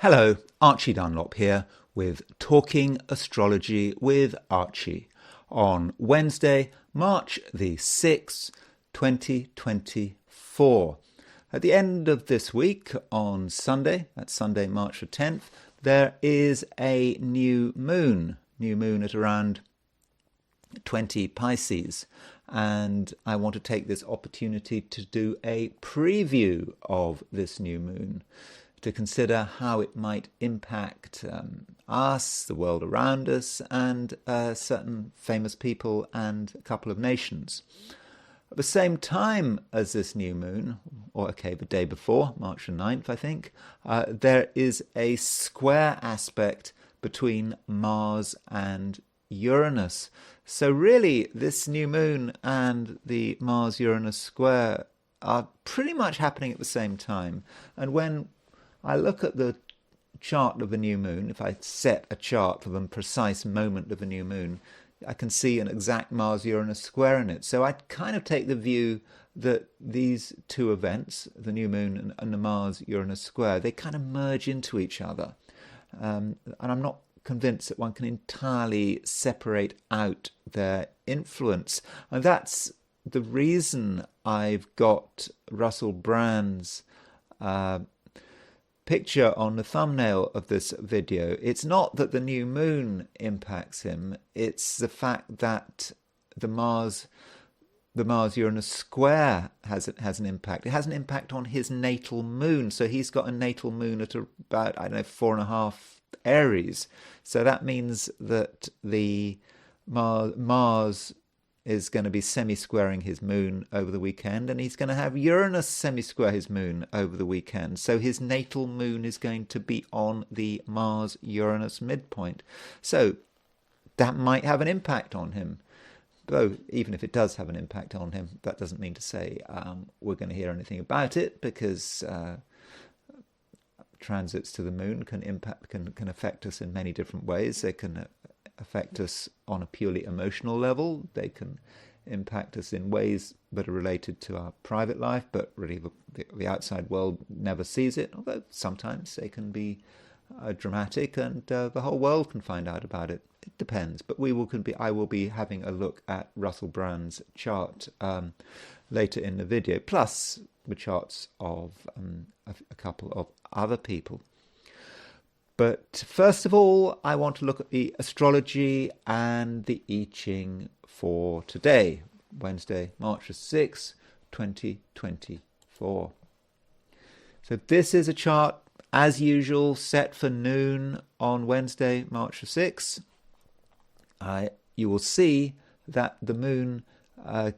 Hello, Archie Dunlop here with Talking Astrology with Archie on Wednesday, March the 6th, 2024. At the end of this week, on Sunday, that's Sunday, March the 10th, there is a new moon at around 20 Pisces. And I want to take this opportunity to do a preview of this new moon, to consider how it might impact us, the world around us, and certain famous people and a couple of nations. At the same time as this new moon, the day before, March the 9th, I think, there is a square aspect between Mars and Uranus. So really, this new moon and the Mars-Uranus square are pretty much happening at the same time. And when I look at the chart of a new moon, if I set a chart for the precise moment of a new moon, I can see an exact Mars-Uranus square in it. So I kind of take the view that these two events, the new moon and the Mars-Uranus square, they kind of merge into each other. And I'm not convinced that one can entirely separate out their influence. And that's the reason I've got Russell Brand's picture on the thumbnail of this video. It's not that the new moon impacts him, it's the fact that the Mars-Uranus square has an impact. It has an impact on his natal moon. So he's got a natal moon at about, 4.5 Aries. So that means that the Mars is going to be semi-squaring his moon over the weekend, and he's going to have Uranus semi-square his moon over the weekend. So his natal moon is going to be on the Mars-Uranus midpoint. So that might have an impact on him. Though, even if it does have an impact on him, that doesn't mean to say we're going to hear anything about it, because transits to the moon can affect us in many different ways. They can affect us on a purely emotional level. They can impact us in ways that are related to our private life, but really the outside world never sees it, although sometimes they can be dramatic, and the whole world can find out about it. It depends. But I will be having a look at Russell Brand's chart later in the video, plus the charts of a couple of other people. But first of all, I want to look at the astrology and the I Ching for today, Wednesday, March the 6th, 2024. So this is a chart, as usual, set for noon on Wednesday, March the 6th. You will see that the moon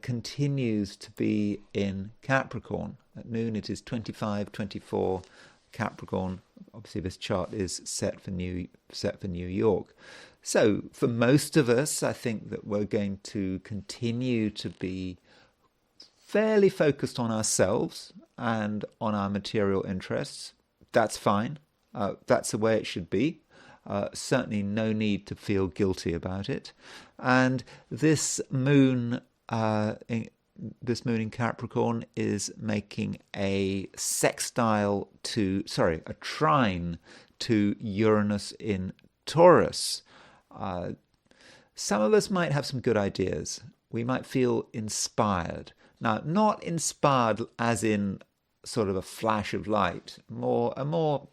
continues to be in Capricorn. At noon it is 25-24 Capricorn. Obviously this chart is set for New York. So for most of us, I think that we're going to continue to be fairly focused on ourselves and on our material interests. That's fine. That's the way it should be. Certainly no need to feel guilty about it. And this moon in Capricorn is making a trine to Uranus in Taurus. Some of us might have some good ideas. We might feel inspired. Now, not inspired as in sort of a flash of light, a more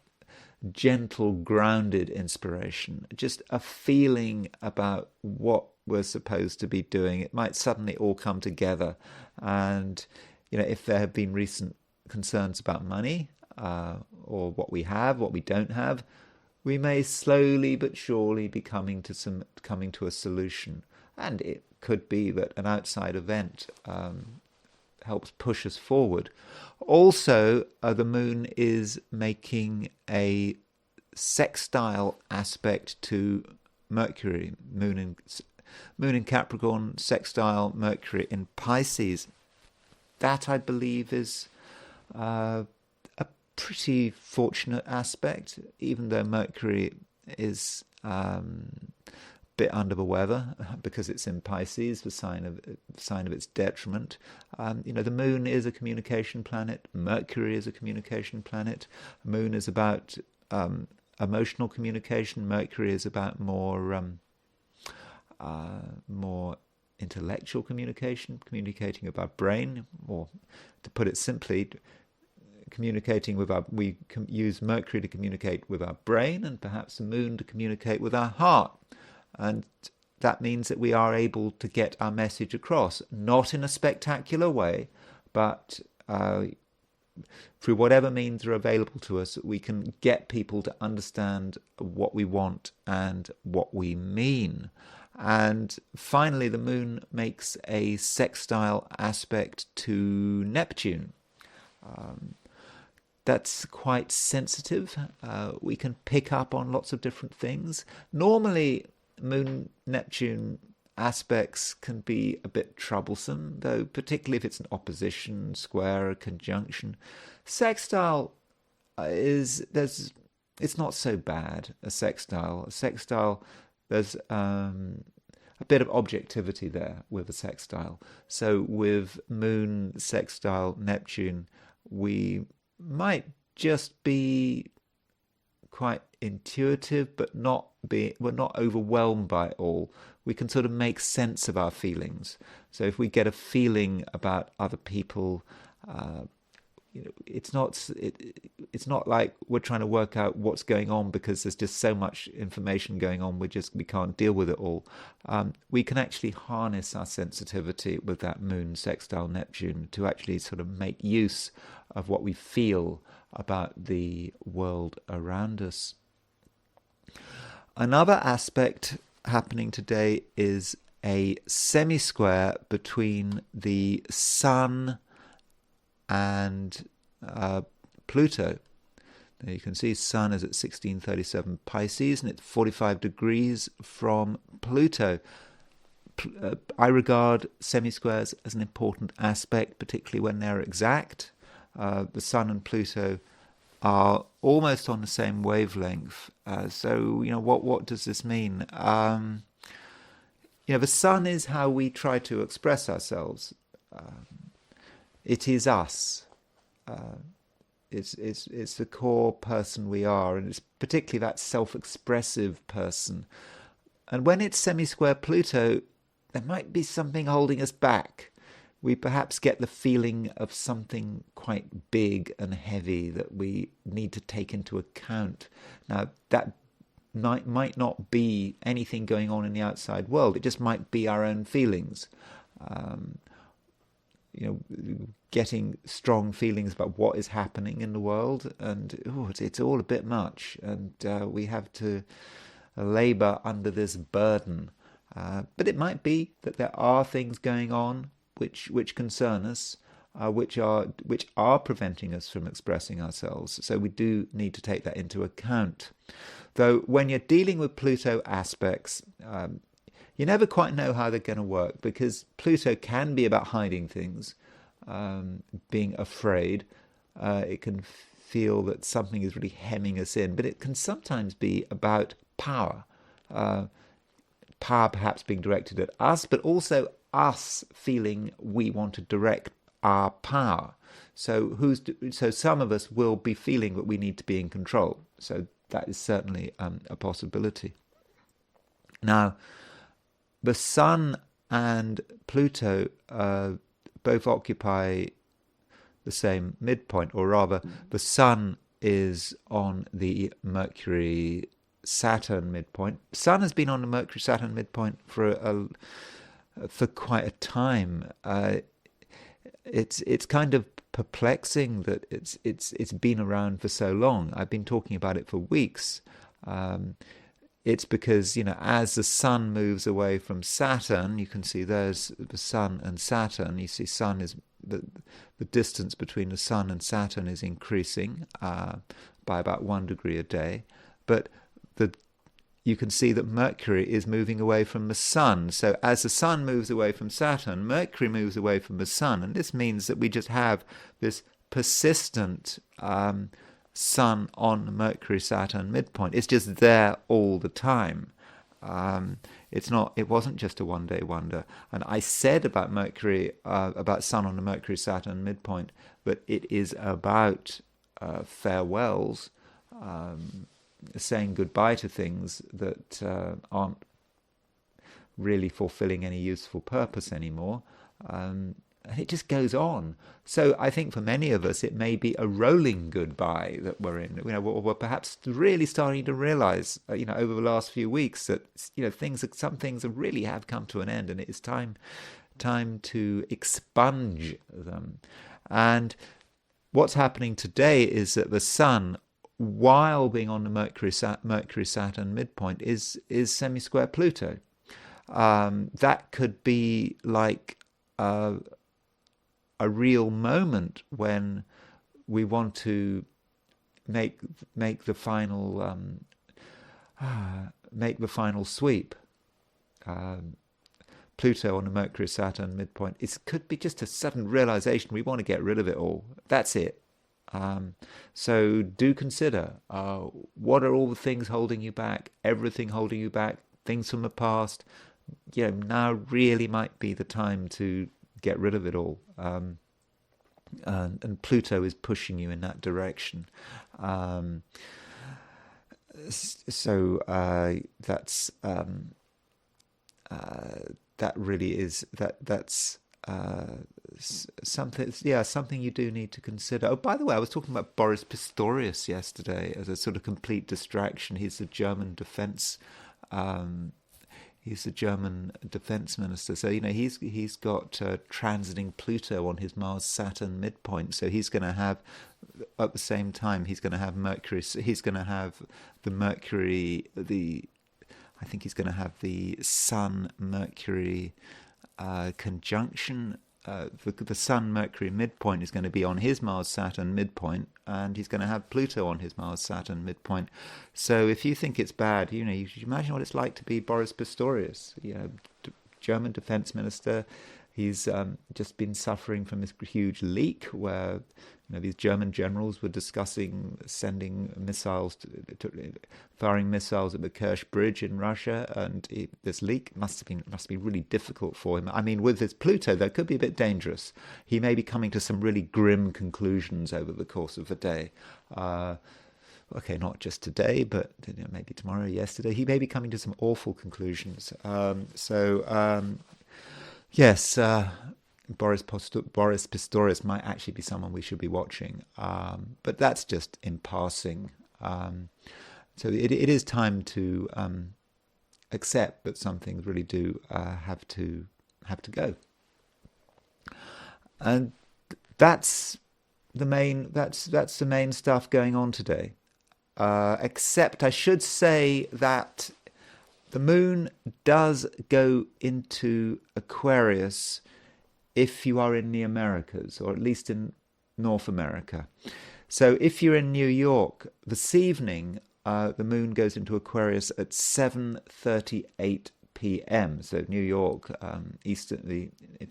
gentle, grounded inspiration, just a feeling about what we're supposed to be doing. It might suddenly all come together. And, if there have been recent concerns about money, or what we have, what we don't have, we may slowly but surely be coming to a solution. And it could be that an outside event helps push us forward. Also, the moon is making a sextile aspect to Mercury. Moon in Capricorn, sextile Mercury in Pisces. That, I believe, is a pretty fortunate aspect, even though Mercury is bit under the weather because it's in Pisces, the sign of its detriment. The moon is a communication planet. Mercury is a communication planet. The moon is about emotional communication. Mercury is about more intellectual communication, communicating with our brain, or to put it simply, we can use Mercury to communicate with our brain, and perhaps the moon to communicate with our heart. And that means that we are able to get our message across, not in a spectacular way, but through whatever means are available to us, we can get people to understand what we want and what we mean. And finally, the moon makes a sextile aspect to Neptune. That's quite sensitive. We can pick up on lots of different things. Normally, Moon-Neptune aspects can be a bit troublesome, though, particularly if it's an opposition, square, a conjunction. Sextile it's not so bad, a sextile. A sextile, there's a bit of objectivity there with a sextile. So with Moon sextile Neptune, we might just be quite intuitive, but we're not overwhelmed by it all. We can sort of make sense of our feelings. So if we get a feeling about other people, it's not like we're trying to work out what's going on because there's just so much information going on. We can't deal with it all. We can actually harness our sensitivity with that Moon sextile Neptune to actually sort of make use of what we feel about the world around us. Another aspect happening today is a semi-square between the Sun and Pluto. Now you can see Sun is at 1637 Pisces and it's 45 degrees from Pluto. I regard semi-squares as an important aspect, particularly when they're exact. The Sun and Pluto are almost on the same wavelength. So, what does this mean? The Sun is how we try to express ourselves. It is us. It's the core person we are, and it's particularly that self-expressive person. And when it's semi-square Pluto, there might be something holding us back. We perhaps get the feeling of something quite big and heavy that we need to take into account. Now, that might not be anything going on in the outside world. It just might be our own feelings. Getting strong feelings about what is happening in the world, and it's all a bit much, and we have to labour under this burden. But it might be that there are things going on which concern us, which are preventing us from expressing ourselves. So we do need to take that into account. Though when you're dealing with Pluto aspects, you never quite know how they're going to work, because Pluto can be about hiding things, being afraid. It can feel that something is really hemming us in, but it can sometimes be about power. Power perhaps being directed at us, but also us feeling we want to direct our power. So some of us will be feeling that we need to be in control. So that is certainly a possibility. Now, the Sun and Pluto both occupy the same midpoint, or rather, the Sun is on the Mercury-Saturn midpoint. Sun has been on the Mercury-Saturn midpoint for quite a time. It's kind of perplexing that it's been around for so long. I've been talking about it for weeks. It's because, as the Sun moves away from Saturn, you can see there's the Sun and Saturn. You see Sun is the distance between the Sun and Saturn is increasing by about 1 degree a day. But you can see that Mercury is moving away from the Sun. So as the Sun moves away from Saturn, Mercury moves away from the Sun. And this means that we just have this persistent Sun on Mercury-Saturn midpoint. It's just there all the time. It wasn't just a one-day wonder. And I said about about Sun on the Mercury-Saturn midpoint, but it is about farewells. saying goodbye to things that aren't really fulfilling any useful purpose anymore. And it just goes on. So I think for many of us, it may be a rolling goodbye that we're in. We're perhaps really starting to realize, over the last few weeks that, some things really have come to an end, and it is time to expunge them. And what's happening today is that the sun, while being on the Mercury-Saturn midpoint, is semi-square Pluto. That could be like a real moment when we want to make the final sweep. Pluto on the Mercury-Saturn midpoint. It could be just a sudden realization we want to get rid of it all. That's it. So do consider, what are all the things holding you back, everything holding you back, things from the past. Now really might be the time to get rid of it all. And Pluto is pushing you in that direction. That's that really is that's something you do need to consider. Oh, by the way, I was talking about Boris Pistorius yesterday as a sort of complete distraction. He's the German defense minister. So he's got transiting Pluto on his Mars-Saturn midpoint. So he's going to have, at the same time, he's going to have Mercury. He's going to have the Mercury. I think he's going to have the Sun-Mercury conjunction. The Sun-Mercury midpoint is going to be on his Mars-Saturn midpoint, and he's going to have Pluto on his Mars-Saturn midpoint. So if you think it's bad, you should imagine what it's like to be Boris Pistorius, German defense minister. He's just been suffering from this huge leak where these German generals were discussing sending missiles, firing missiles at the Kerch Bridge in Russia, and this leak must be really difficult for him. I mean, with his Pluto, that could be a bit dangerous. He may be coming to some really grim conclusions over the course of the day. Okay, not just today, but maybe tomorrow, yesterday. He may be coming to some awful conclusions. Yes, Boris Pistorius might actually be someone we should be watching, but that's just in passing. So it is time to accept that some things really do have to go, and that's the main stuff going on today. Except I should say that the moon does go into Aquarius if you are in the Americas, or at least in North America. So if you're in New York, this evening, the moon goes into Aquarius at 7:38 p.m. So New York, if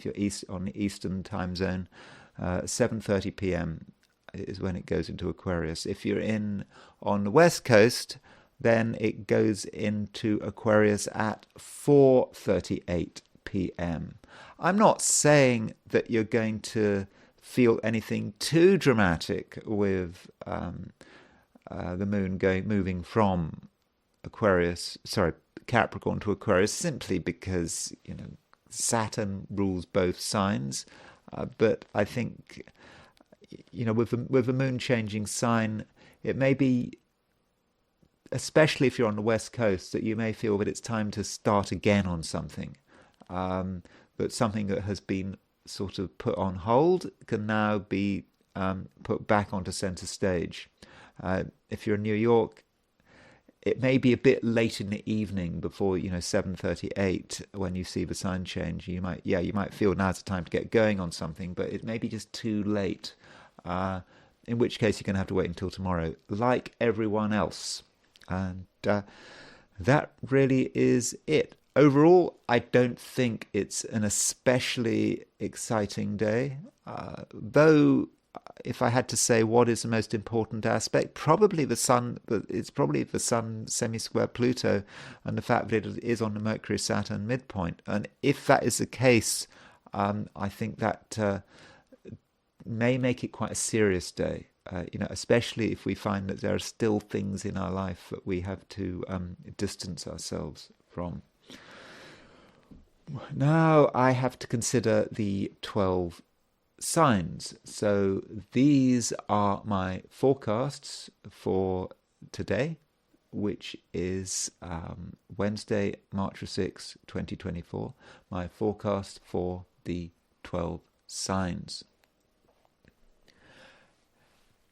you're on the Eastern time zone, 7:30 p.m. is when it goes into Aquarius. If you're on the West Coast, then it goes into Aquarius at 4:38 p.m. I'm not saying that you're going to feel anything too dramatic with the moon moving from Capricorn to Aquarius, simply because Saturn rules both signs. But I think with the moon changing sign, it may be, especially if you're on the West Coast, that you may feel that it's time to start again on something. That something that has been sort of put on hold can now be put back onto center stage. If you're in New York, it may be a bit late in the evening before 7:38 when you see the sign change. You might feel now's the time to get going on something, but it may be just too late. In which case you're going to have to wait until tomorrow, like everyone else. And that really is it. Overall, I don't think it's an especially exciting day, though if I had to say what is the most important aspect, probably the sun. It's probably the sun semi-square Pluto and the fact that it is on the Mercury-Saturn midpoint. And if that is the case, I think that may make it quite a serious day. especially if we find that there are still things in our life that we have to distance ourselves from. Now I have to consider the 12 signs. So these are my forecasts for today, which is Wednesday, March 6, 2024. My forecast for the 12 signs.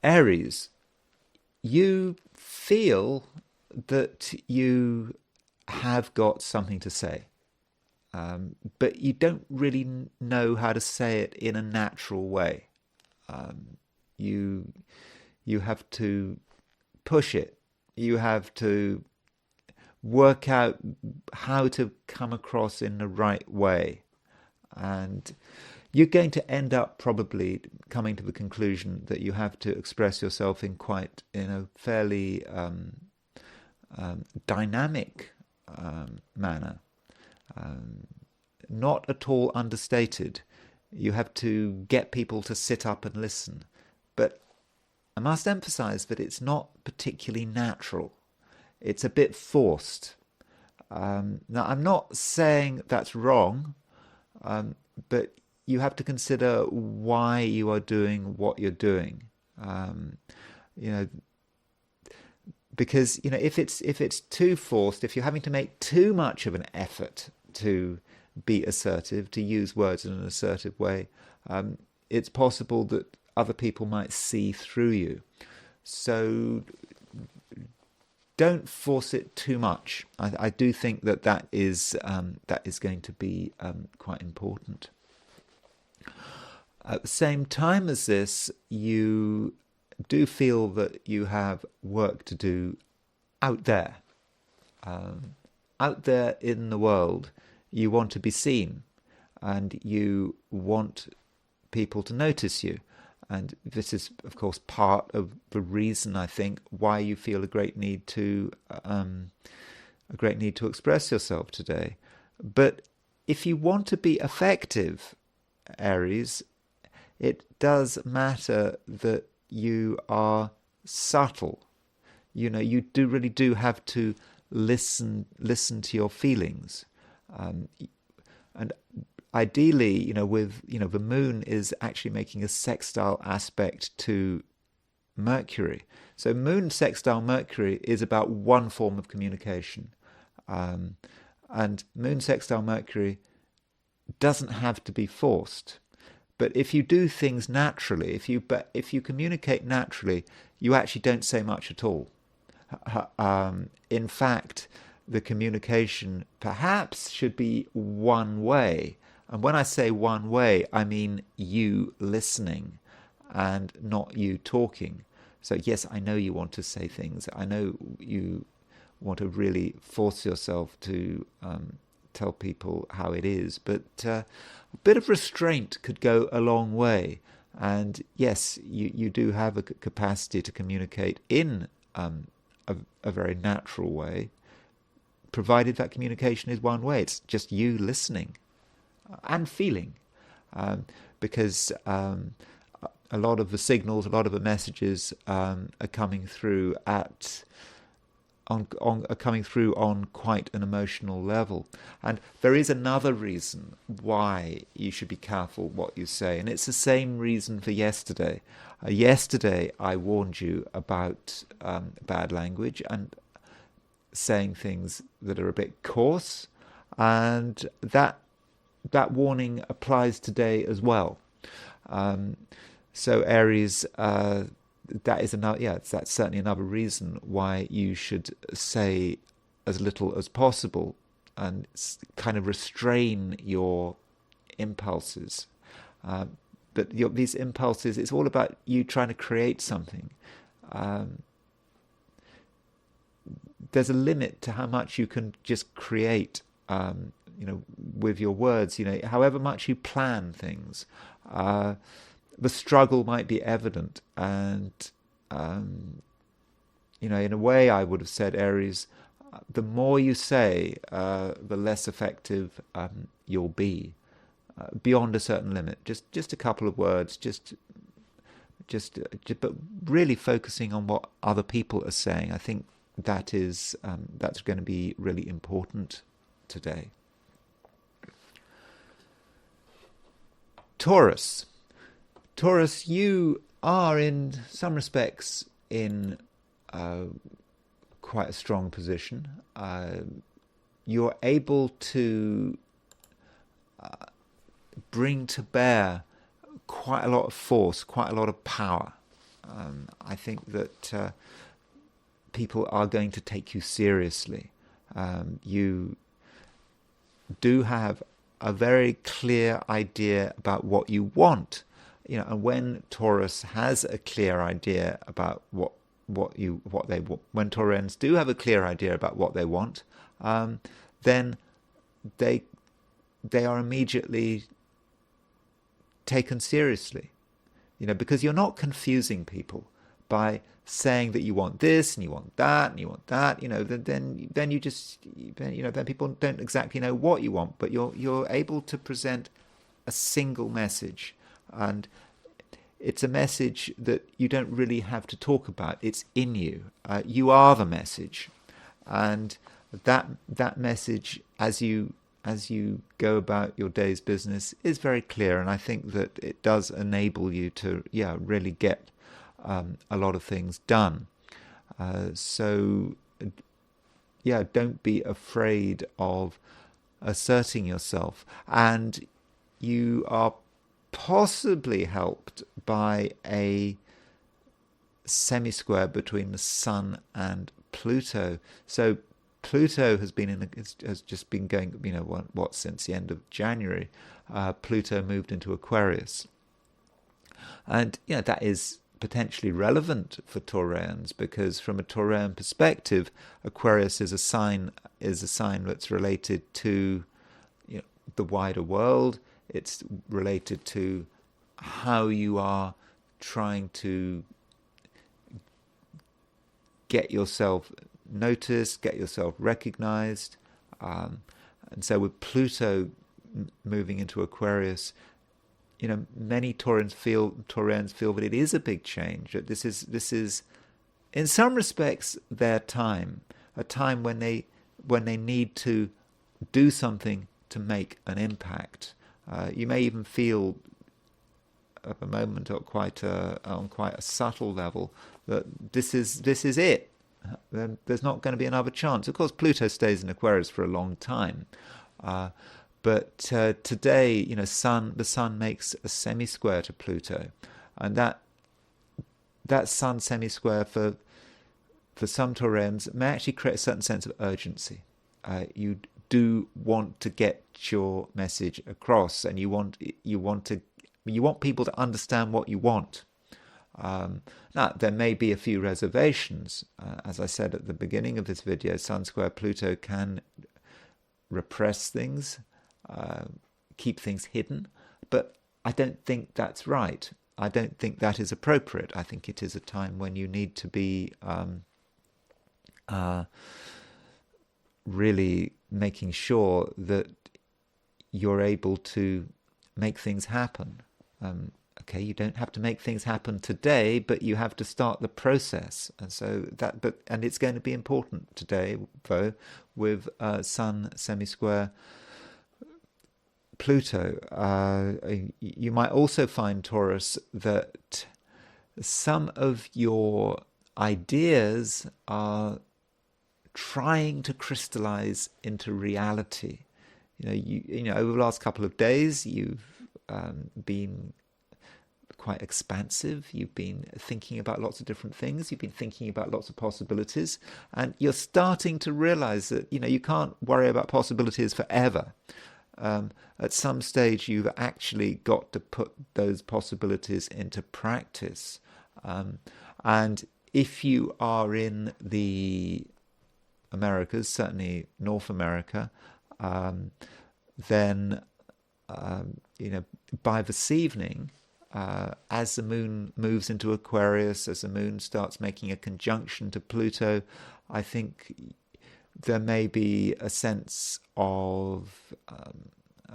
Aries, you feel that you have got something to say. But you don't really know how to say it in a natural way. You have to push it. You have to work out how to come across in the right way. And you're going to end up probably coming to the conclusion that you have to express yourself in a fairly dynamic manner. Not at all understated. You have to get people to sit up and listen. But I must emphasize that it's not particularly natural. It's a bit forced. Now, I'm not saying that's wrong, but you have to consider why you are doing what you're doing. Because if it's too forced, if you're having to make too much of an effort to be assertive, to use words in an assertive way, it's possible that other people might see through you. So don't force it too much. I do think that is going to be quite important. At the same time as this, you do feel that you have work to do out there. Out there in the world, you want to be seen, and you want people to notice you. And this is, of course, part of the reason, I think, why you feel a great need to express yourself today. But if you want to be effective, Aries, it does matter that you are subtle. You really do have to listen to your feelings. And ideally, the moon is actually making a sextile aspect to Mercury. So moon sextile Mercury is about one form of communication. And moon sextile Mercury doesn't have to be forced. But if you do things naturally, if you communicate naturally, you actually don't say much at all. In fact, the communication perhaps should be one way. And when I say one way, I mean you listening and not you talking. So yes, I know you want to say things. I know you want to really force yourself to tell people how it is. But a bit of restraint could go a long way. And yes, you do have a capacity to communicate in a very natural way, provided that communication is one way. It's just you listening and feeling, because a lot of the signals, a lot of the messages are coming through on quite an emotional level. And there is another reason why you should be careful what you say, and it's the same reason for yesterday. Yesterday I warned you about bad language and saying things that are a bit coarse, and that warning applies today as well. So Aries, that's certainly another reason why you should say as little as possible and kind of restrain your impulses. But these impulses, it's all about you trying to create something. There's a limit to how much you can just create, with your words. However much you plan things, the struggle might be evident. And, in a way, I would have said, Aries, the more you say, the less effective you'll be. Beyond a certain limit, just a couple of words, just but really focusing on what other people are saying. I think that's going to be really important today. Taurus, you are in some respects in quite a strong position. You're able to bring to bear quite a lot of force, quite a lot of power. I think that people are going to take you seriously. You do have a very clear idea about what you want, and when Taurus has a clear idea about when Taurans do have a clear idea about what they want, then they are immediately taken seriously, because you're not confusing people by saying that you want this and you want that and you want that. Then people don't exactly know what you want, but you're able to present a single message, and it's a message that you don't really have to talk about. It's in you. You are the message, and that message, as you go about your day's business, is very clear, and I think that it does enable you to really get a lot of things done. So don't be afraid of asserting yourself, and you are possibly helped by a semisquare between the Sun and Pluto. So Pluto has just been going, since the end of January. Pluto moved into Aquarius, and that is potentially relevant for Taurans, because from a Tauran perspective, Aquarius is a sign that's related to the wider world. It's related to how you are trying to get yourself noticed, get yourself recognized. And so with Pluto moving into Aquarius, many Taurans feel that it is a big change. That this is in some respects their time, a time when they need to do something to make an impact. You may even feel at the moment on quite a subtle level that this is it. There's not going to be another chance. Of course, Pluto stays in Aquarius for a long time. But today, the Sun makes a semi-square to Pluto, and that Sun semi-square for some Taurans may actually create a certain sense of urgency. You do want to get your message across, and you want people to understand what you want. Now, there may be a few reservations. As I said at the beginning of this video, Sun square Pluto can repress things, keep things hidden, but I don't think that's right. I don't think that is appropriate. I think it is a time when you need to be really making sure that you're able to make things happen. Okay, you don't have to make things happen today, but you have to start the process, and so and it's going to be important today, though, with Sun semi-square Pluto. You might also find, Taurus, that some of your ideas are trying to crystallize into reality. Over the last couple of days, you've been quite expansive. You've been thinking about lots of different things. You've been thinking about lots of possibilities, and you're starting to realize that you can't worry about possibilities forever. At some stage, you've actually got to put those possibilities into practice. And if you are in the Americas, certainly North America, then by this evening, as the moon moves into Aquarius, as the moon starts making a conjunction to Pluto, I think there may be a sense of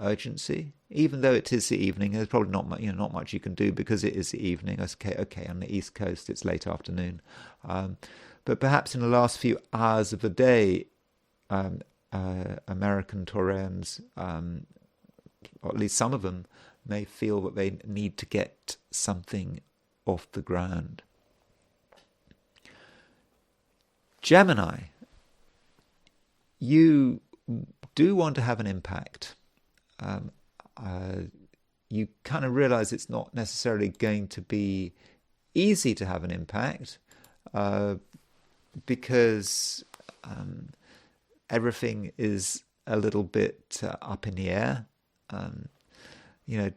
urgency, even though it is the evening. There's probably not much, not much you can do because it is the evening. Okay, on the East Coast it's late afternoon, but perhaps in the last few hours of the day, American Taurians, or at least some of them, may feel that they need to get something off the ground. Gemini, you do want to have an impact. You kind of realize it's not necessarily going to be easy to have an impact because everything is a little bit up in the air.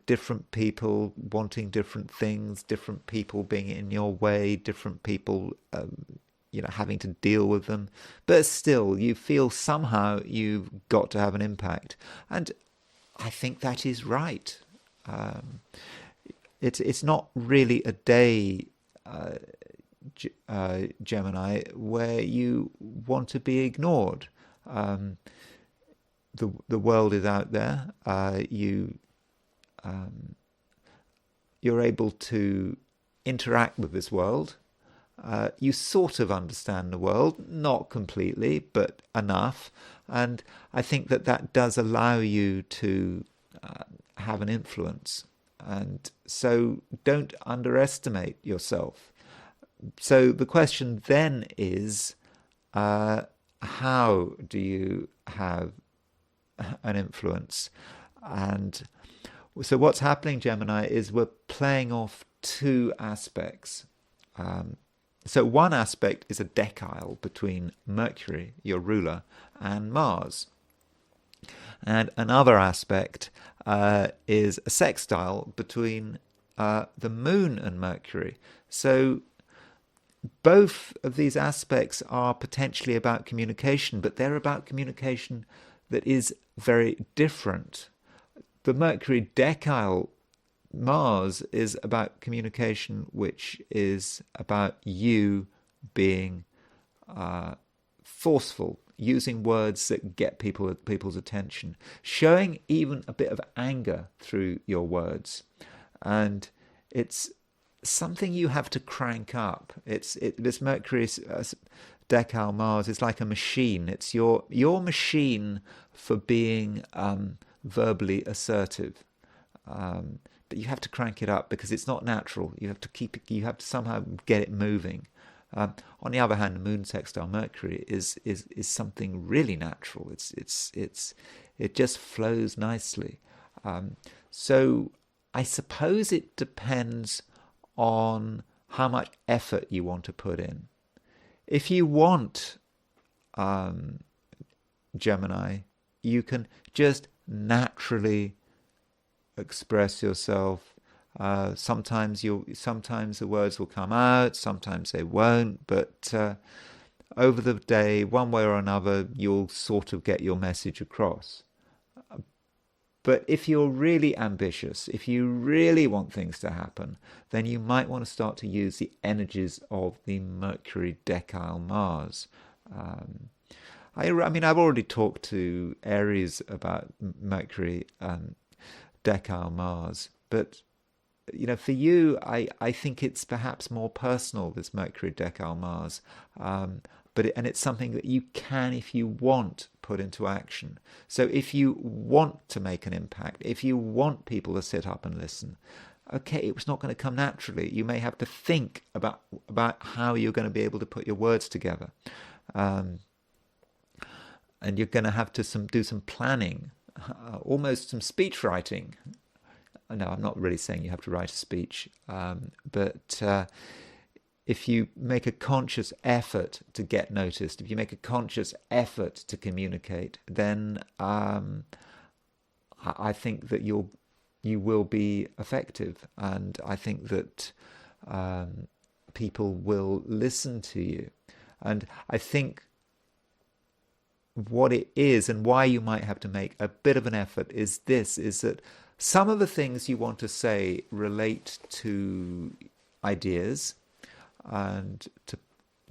Different people wanting different things, different people being in your way, different people having to deal with them, but still you feel somehow you've got to have an impact, and I think that is right. It's not really a day, Gemini, where you want to be ignored. The world is out there. You're able to interact with this world. You sort of understand the world, not completely, but enough. And I think that does allow you to have an influence. And so don't underestimate yourself. So the question then is, how do you have an influence? And so what's happening, Gemini, is we're playing off two aspects. So one aspect is a decile between Mercury, your ruler, and Mars. And another aspect is a sextile between the Moon and Mercury. So both of these aspects are potentially about communication, but they're about communication that is very different. The Mercury decile Mars is about communication, which is about you being forceful, using words that get people's attention, showing even a bit of anger through your words, and it's something you have to crank up. This Mercury decile Mars is like a machine. It's your machine for being verbally assertive. But you have to crank it up because it's not natural. You have to somehow get it moving. On the other hand, the Moon sextile Mercury is something really natural. It just flows nicely. So I suppose it depends on how much effort you want to put in. If you want, Gemini, you can just naturally express yourself. Sometimes the words will come out, sometimes they won't, but over the day, one way or another, you'll sort of get your message across. But if you're really ambitious, if you really want things to happen, then you might want to start to use the energies of the Mercury decile Mars. I've already talked to Aries about Mercury decile Mars, but for you, I think it's perhaps more personal, this Mercury decile Mars, but it's something that you can, if you want, put into action. So if you want to make an impact, if you want people to sit up and listen, okay, it's not going to come naturally. You may have to think about how you're going to be able to put your words together, and you're going to have to do some planning, almost some speech writing. No, I'm not really saying you have to write a speech, but if you make a conscious effort to get noticed, if you make a conscious effort to communicate, then I think that you will be effective, and I think that people will listen to you. And I think what it is and why you might have to make a bit of an effort is that some of the things you want to say relate to ideas and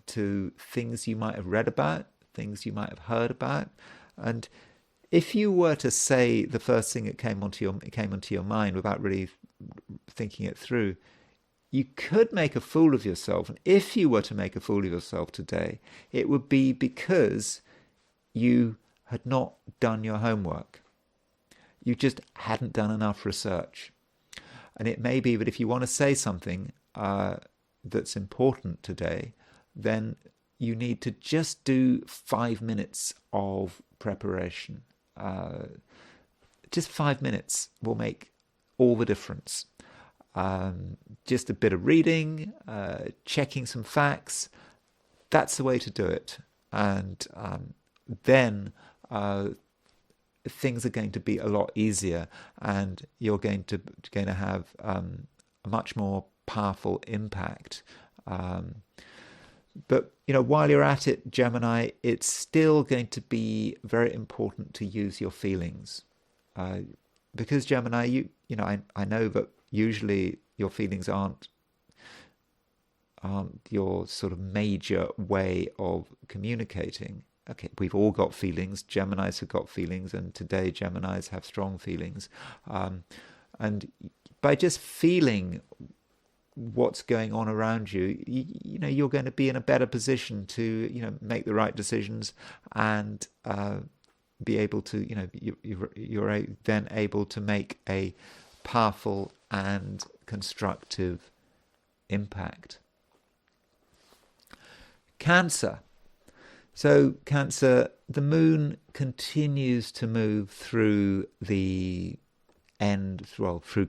to things you might have read about, things you might have heard about. And if you were to say the first thing that came onto your mind without really thinking it through, you could make a fool of yourself. And if you were to make a fool of yourself today, it would be because you had not done your homework. You just hadn't done enough research. And it may be that if you want to say something that's important today, then you need to just do 5 minutes of preparation. Just 5 minutes will make all the difference. Just a bit of reading, checking some facts, that's the way to do it. And then things are going to be a lot easier, and you're going to have a much more powerful impact. But while you're at it, Gemini, it's still going to be very important to use your feelings, because Gemini, I know that usually your feelings aren't your sort of major way of communicating. Okay, we've all got feelings. Geminis have got feelings, and today Geminis have strong feelings. And by just feeling what's going on around you, you're going to be in a better position to, make the right decisions and be able to, you're then able to make a powerful and constructive impact. Cancer. So Cancer, the moon continues to move through through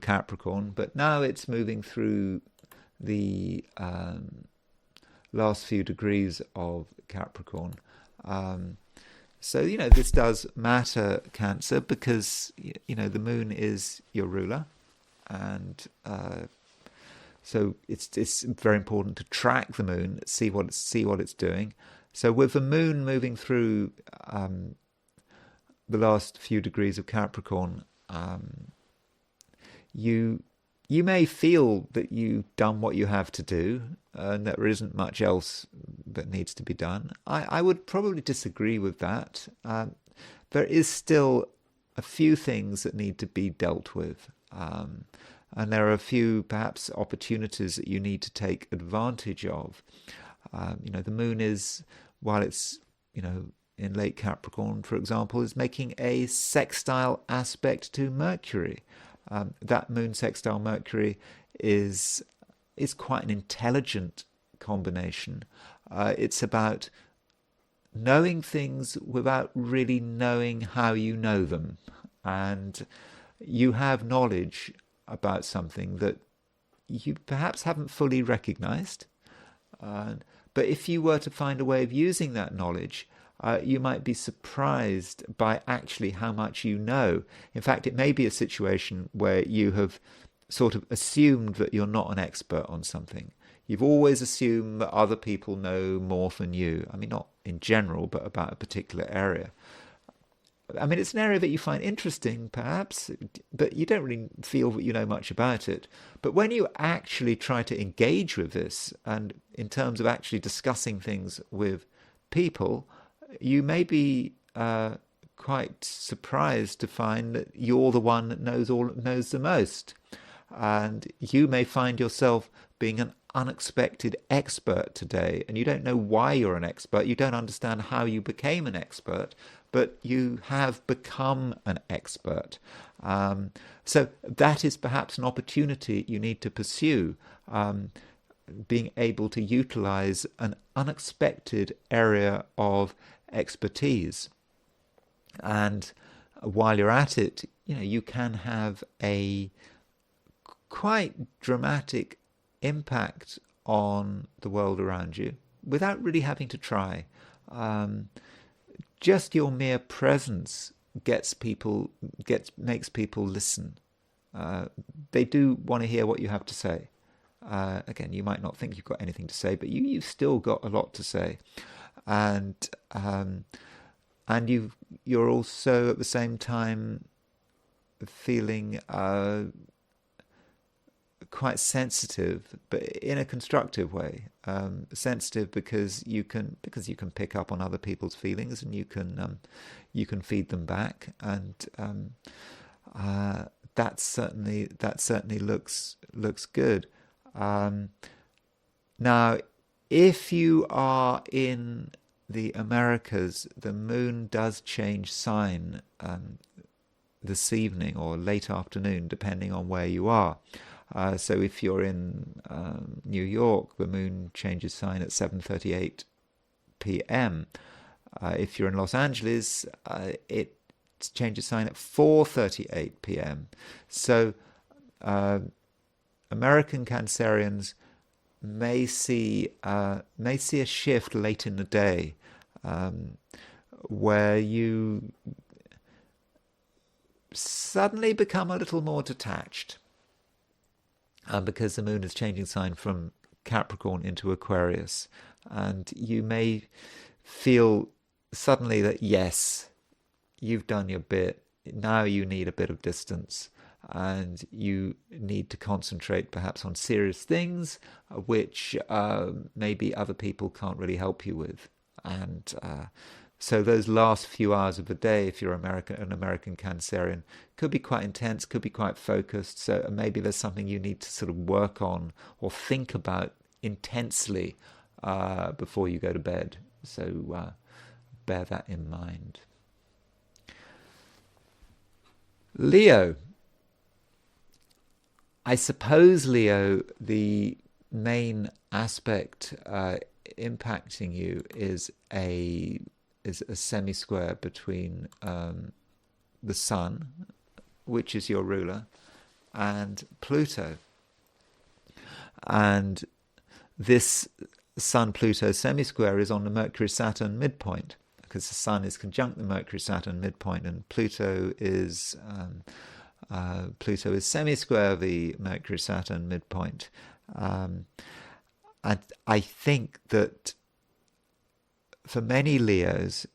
Capricorn, but now it's moving through the last few degrees of Capricorn. So, this does matter, Cancer, because, the moon is your ruler. And so it's very important to track the moon, see what it's doing. So with the moon moving through the last few degrees of Capricorn, you may feel that you've done what you have to do, and that there isn't much else that needs to be done. I would probably disagree with that. There is still a few things that need to be dealt with. And there are a few, perhaps, opportunities that you need to take advantage of. The moon is, while it's, in late Capricorn, for example, is making a sextile aspect to Mercury. That moon sextile Mercury is quite an intelligent combination. It's about knowing things without really knowing how you know them. And you have knowledge about something that you perhaps haven't fully recognized. But if you were to find a way of using that knowledge, you might be surprised by actually how much you know. In fact, it may be a situation where you have sort of assumed that you're not an expert on something. You've always assumed that other people know more than you. I mean, not in general, but about a particular area. I mean, it's an area that you find interesting, perhaps, but you don't really feel that you know much about it. But when you actually try to engage with this, and in terms of actually discussing things with people, you may be quite surprised to find that you're the one that knows the most. And you may find yourself being an unexpected expert today, and you don't know why you're an expert. You don't understand how you became an expert, but you have become an expert. So that is perhaps an opportunity you need to pursue, being able to utilize an unexpected area of expertise. And while you're at it, you can have a quite dramatic impact on the world around you without really having to try. Just your mere presence makes people listen. They do want to hear what you have to say. Again, you might not think you've got anything to say, but you've still got a lot to say. And you're also at the same time feeling quite sensitive, but in a constructive way. Sensitive because you can pick up on other people's feelings, and you can feed them back, and that certainly looks good. Now, if you are in the Americas, the moon does change sign this evening or late afternoon, depending on where you are. So if you're in New York, the moon changes sign at 7:38 p.m. If you're in Los Angeles, it changes sign at 4:38 p.m. So American Cancerians may see a shift late in the day, where you suddenly become a little more detached, because the moon is changing sign from Capricorn into Aquarius, and you may feel suddenly that yes, you've done your bit, now you need a bit of distance, and you need to concentrate perhaps on serious things which maybe other people can't really help you with. And so those last few hours of the day, if you're an American Cancerian, could be quite intense, could be quite focused. So maybe there's something you need to sort of work on or think about intensely before you go to bed. So bear that in mind. Leo. I suppose, Leo, the main aspect impacting you is a semi-square between the Sun, which is your ruler, and Pluto. And this Sun-Pluto semi-square is on the Mercury-Saturn midpoint, because the Sun is conjunct the Mercury-Saturn midpoint, and Pluto is semi-square the Mercury-Saturn midpoint. And I think that for many Leos,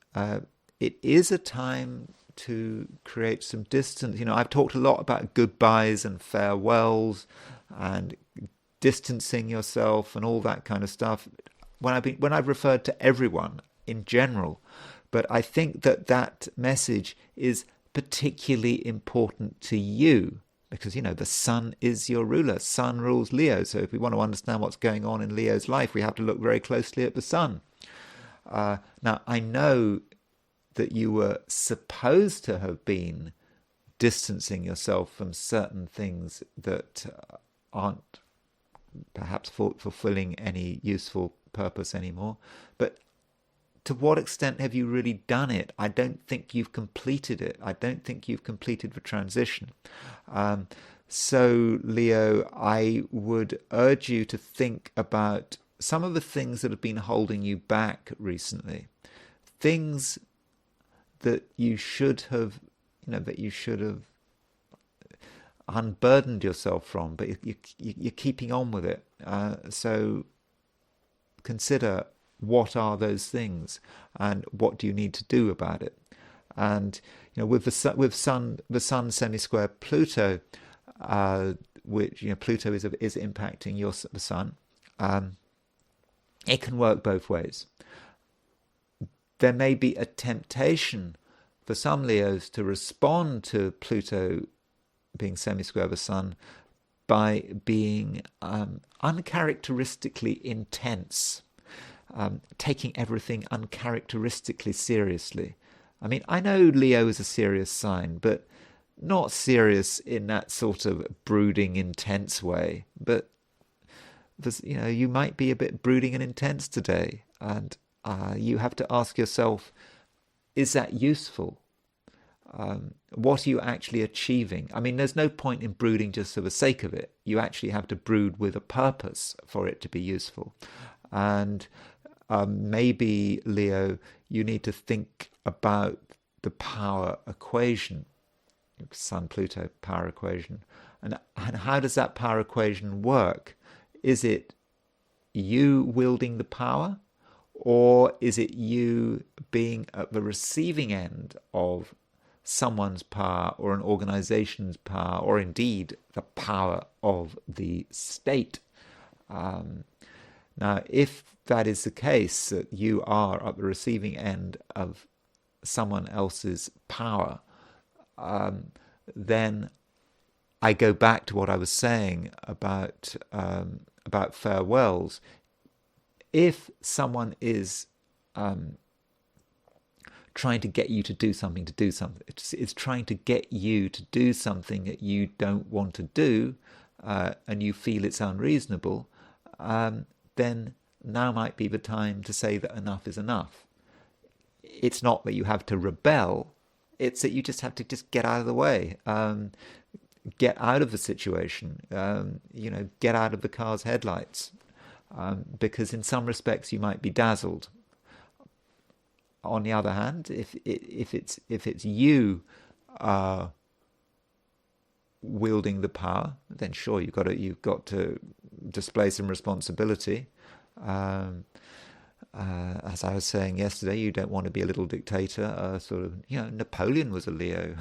it is a time to create some distance. You know, I've talked a lot about goodbyes and farewells and distancing yourself and all that kind of stuff when I've referred to everyone in general. But I think that message is particularly important to you, because, you know, the Sun is your ruler. Sun rules Leo. So if we want to understand what's going on in Leo's life, we have to look very closely at the Sun. Now, I know that you were supposed to have been distancing yourself from certain things that aren't perhaps fulfilling any useful purpose anymore. But to what extent have you really done it? I don't think you've completed it. I don't think you've completed the transition. So, Leo, I would urge you to think about some of the things that have been holding you back recently. Things that you should have, unburdened yourself from, but you're keeping on with it. So consider, what are those things, and what do you need to do about it? And with the Sun semi-square Pluto, which Pluto is impacting the Sun. It can work both ways. There may be a temptation for some Leos to respond to Pluto being semi-square the Sun by being uncharacteristically intense. Taking everything uncharacteristically seriously. I mean, I know Leo is a serious sign, but not serious in that sort of brooding, intense way. But you might be a bit brooding and intense today, and you have to ask yourself, is that useful? What are you actually achieving? I mean, there's no point in brooding just for the sake of it. You actually have to brood with a purpose for it to be useful. And maybe, Leo, you need to think about the power equation, Sun-Pluto power equation. And how does that power equation work? Is it you wielding the power, or is it you being at the receiving end of someone's power or an organization's power, or indeed the power of the state. Now, if that is the case, that you are at the receiving end of someone else's power, then I go back to what I was saying about farewells. If someone is trying to get you to do something, it's trying to get you to do something that you don't want to do, and you feel it's unreasonable, then now might be the time to say that enough is enough. It's not that you have to rebel, it's that you just have to just get out of the way, get out of the situation, get out of the car's headlights, because in some respects you might be dazzled. On the other hand, if it's you wielding the power, then sure, you've got to display some responsibility. As I was saying yesterday, you don't want to be a little dictator. Napoleon was a Leo.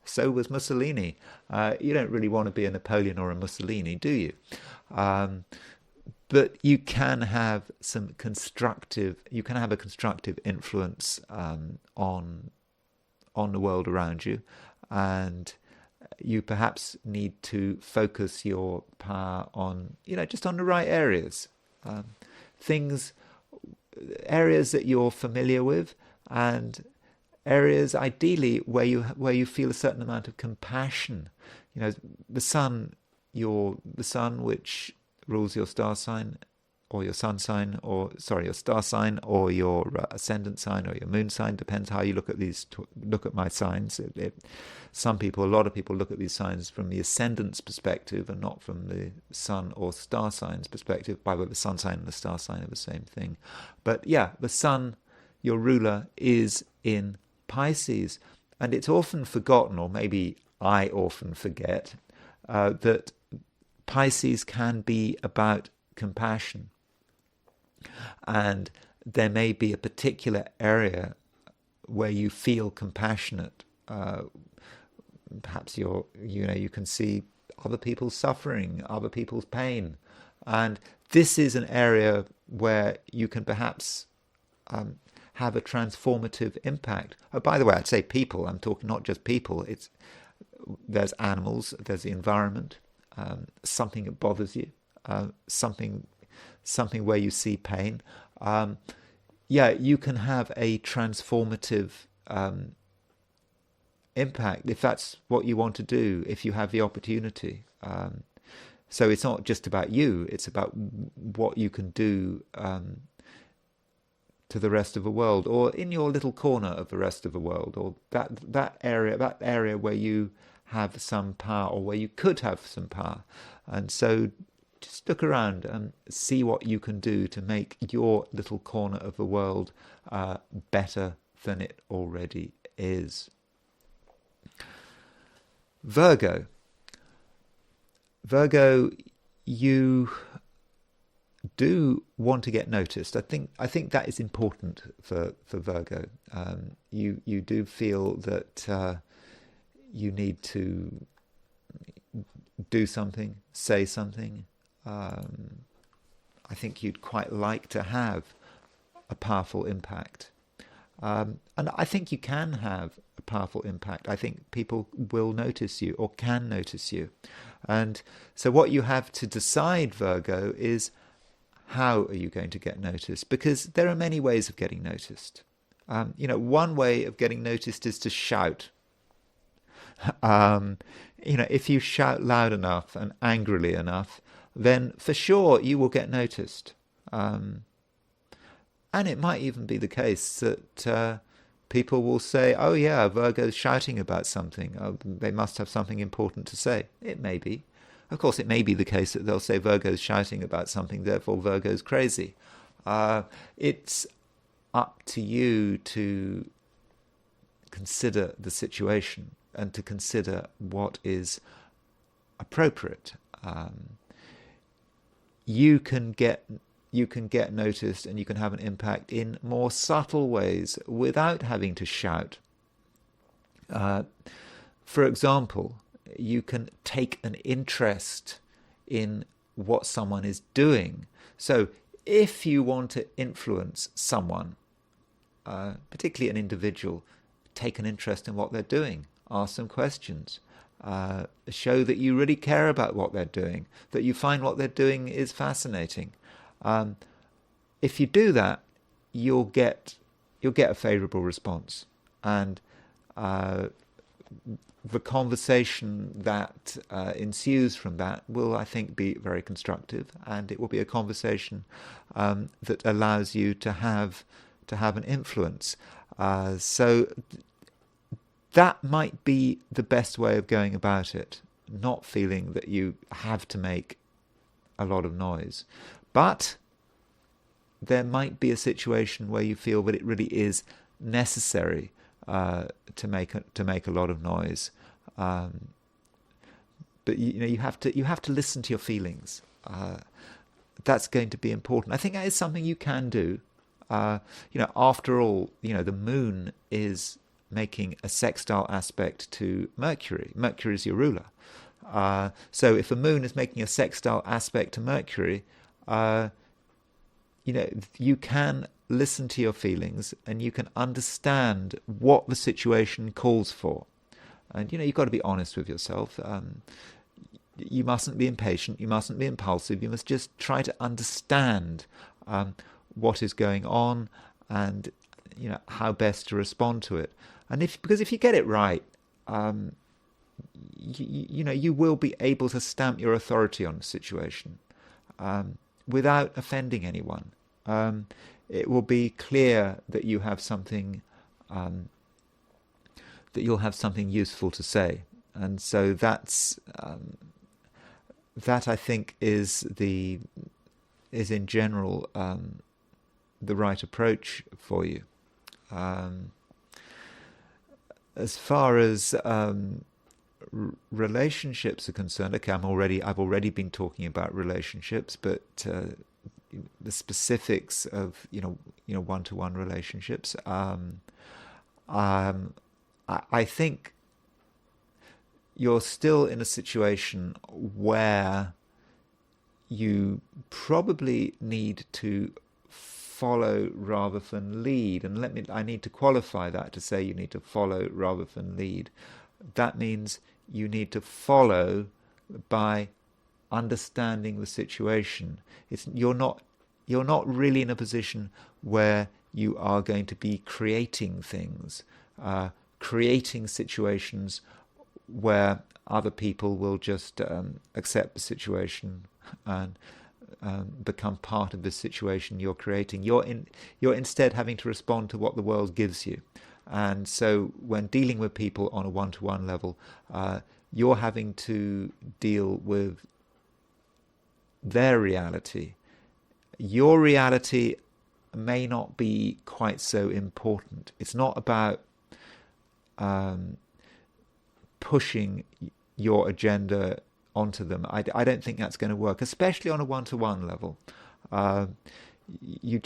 So was Mussolini. You don't really want to be a Napoleon or a Mussolini, do you? But you can have a constructive influence on the world around you, and you perhaps need to focus your power on, just on the right areas, areas that you're familiar with, and areas ideally where you feel a certain amount of compassion. The sun, which rules your star sign, or your sun sign, your star sign, or your ascendant sign, or your moon sign, depends how you look at these. Look at my signs. A lot of people look at these signs from the ascendant's perspective and not from the sun or star sign's perspective. By the way, the sun sign and the star sign are the same thing. But yeah, the sun, your ruler, is in Pisces, and it's often forgotten, or maybe I often forget, that Pisces can be about compassion, and there may be a particular area where you feel compassionate. Perhaps you can see other people's suffering, other people's pain, and this is an area where you can perhaps have a transformative impact. Oh, by the way, I'd say people. I'm talking not just people. There's animals, there's the environment. Something that bothers you, something where you see pain. You can have a transformative impact if that's what you want to do, if you have the opportunity. So it's not just about you, it's about what you can do to the rest of the world, or in your little corner of the rest of the world, or that area where you have some power, or where you could have some power. And so just look around and see what you can do to make your little corner of the world better than it already is. Virgo, you do want to get noticed. I think that is important for Virgo. You do feel that you need to do something, say something. I think you'd quite like to have a powerful impact. And I think you can have a powerful impact. I think people will notice you, or can notice you. And so what you have to decide, Virgo, is how are you going to get noticed? Because there are many ways of getting noticed. One way of getting noticed is to shout. If you shout loud enough and angrily enough, then for sure you will get noticed. And it might even be the case that people will say, oh yeah, Virgo's shouting about something. Oh, they must have something important to say. It may be. Of course, it may be the case that they'll say Virgo's shouting about something, therefore Virgo's crazy. It's up to you to consider the situation and to consider what is appropriate. You can get noticed, and you can have an impact in more subtle ways without having to shout. For example, you can take an interest in what someone is doing. So if you want to influence someone, particularly an individual, take an interest in what they're doing, ask them questions, show that you really care about what they're doing, that you find what they're doing is fascinating. If you do that, you'll get a favourable response, and the conversation that ensues from that will, I think, be very constructive, and it will be a conversation that allows you to have an influence. So that might be the best way of going about it, not feeling that you have to make a lot of noise. But there might be a situation where you feel that it really is necessary to make a lot of noise, but you have to listen to your feelings. That's going to be important. I think that is something you can do. After all, the moon is making a sextile aspect to Mercury. Mercury is your ruler. So if the moon is making a sextile aspect to Mercury, you can listen to your feelings and you can understand what the situation calls for. And, you've got to be honest with yourself. You mustn't be impatient. You mustn't be impulsive. You must just try to understand what is going on and, how best to respond to it. And because if you get it right, you will be able to stamp your authority on the situation without offending anyone. It will be clear that you have something that you'll have something useful to say, and so that I think is in general the right approach for you. As far as relationships are concerned, okay, I've already been talking about relationships, but the specifics of one-to-one relationships, I think you're still in a situation where you probably need to follow rather than lead. And I need to qualify that to say you need to follow rather than lead. That means you need to follow by understanding the situation. You're not really in a position where you are going to be creating things, creating situations where other people will just accept the situation and become part of the situation you're creating. You're instead having to respond to what the world gives you. And so when dealing with people on a one-to-one level, you're having to deal with their reality. Your reality may not be quite so important. It's not about pushing your agenda onto them. I don't think that's going to work, especially on a one-to-one level. You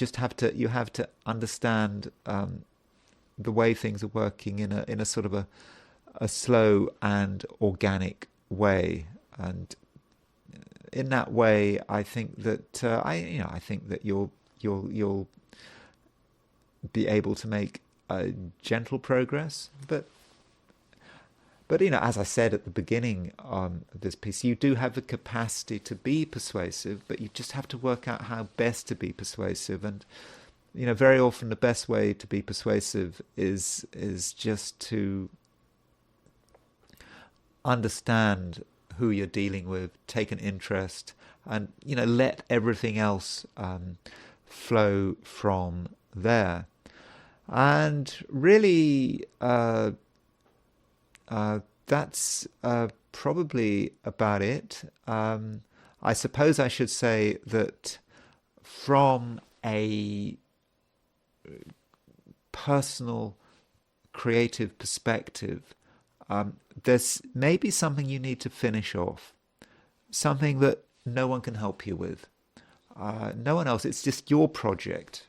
have to understand the way things are working in a sort of a slow and organic way, and in that way, I think that I think that you'll be able to make gentle progress, but as I said at the beginning of this piece, you do have the capacity to be persuasive, but you just have to work out how best to be persuasive. And very often the best way to be persuasive is just to understand who you're dealing with, take an interest, and let everything else flow from there. And really, that's probably about it. I suppose I should say that from a personal creative perspective, there's maybe something you need to finish off, something that no one can help you with, no one else. It's just your project.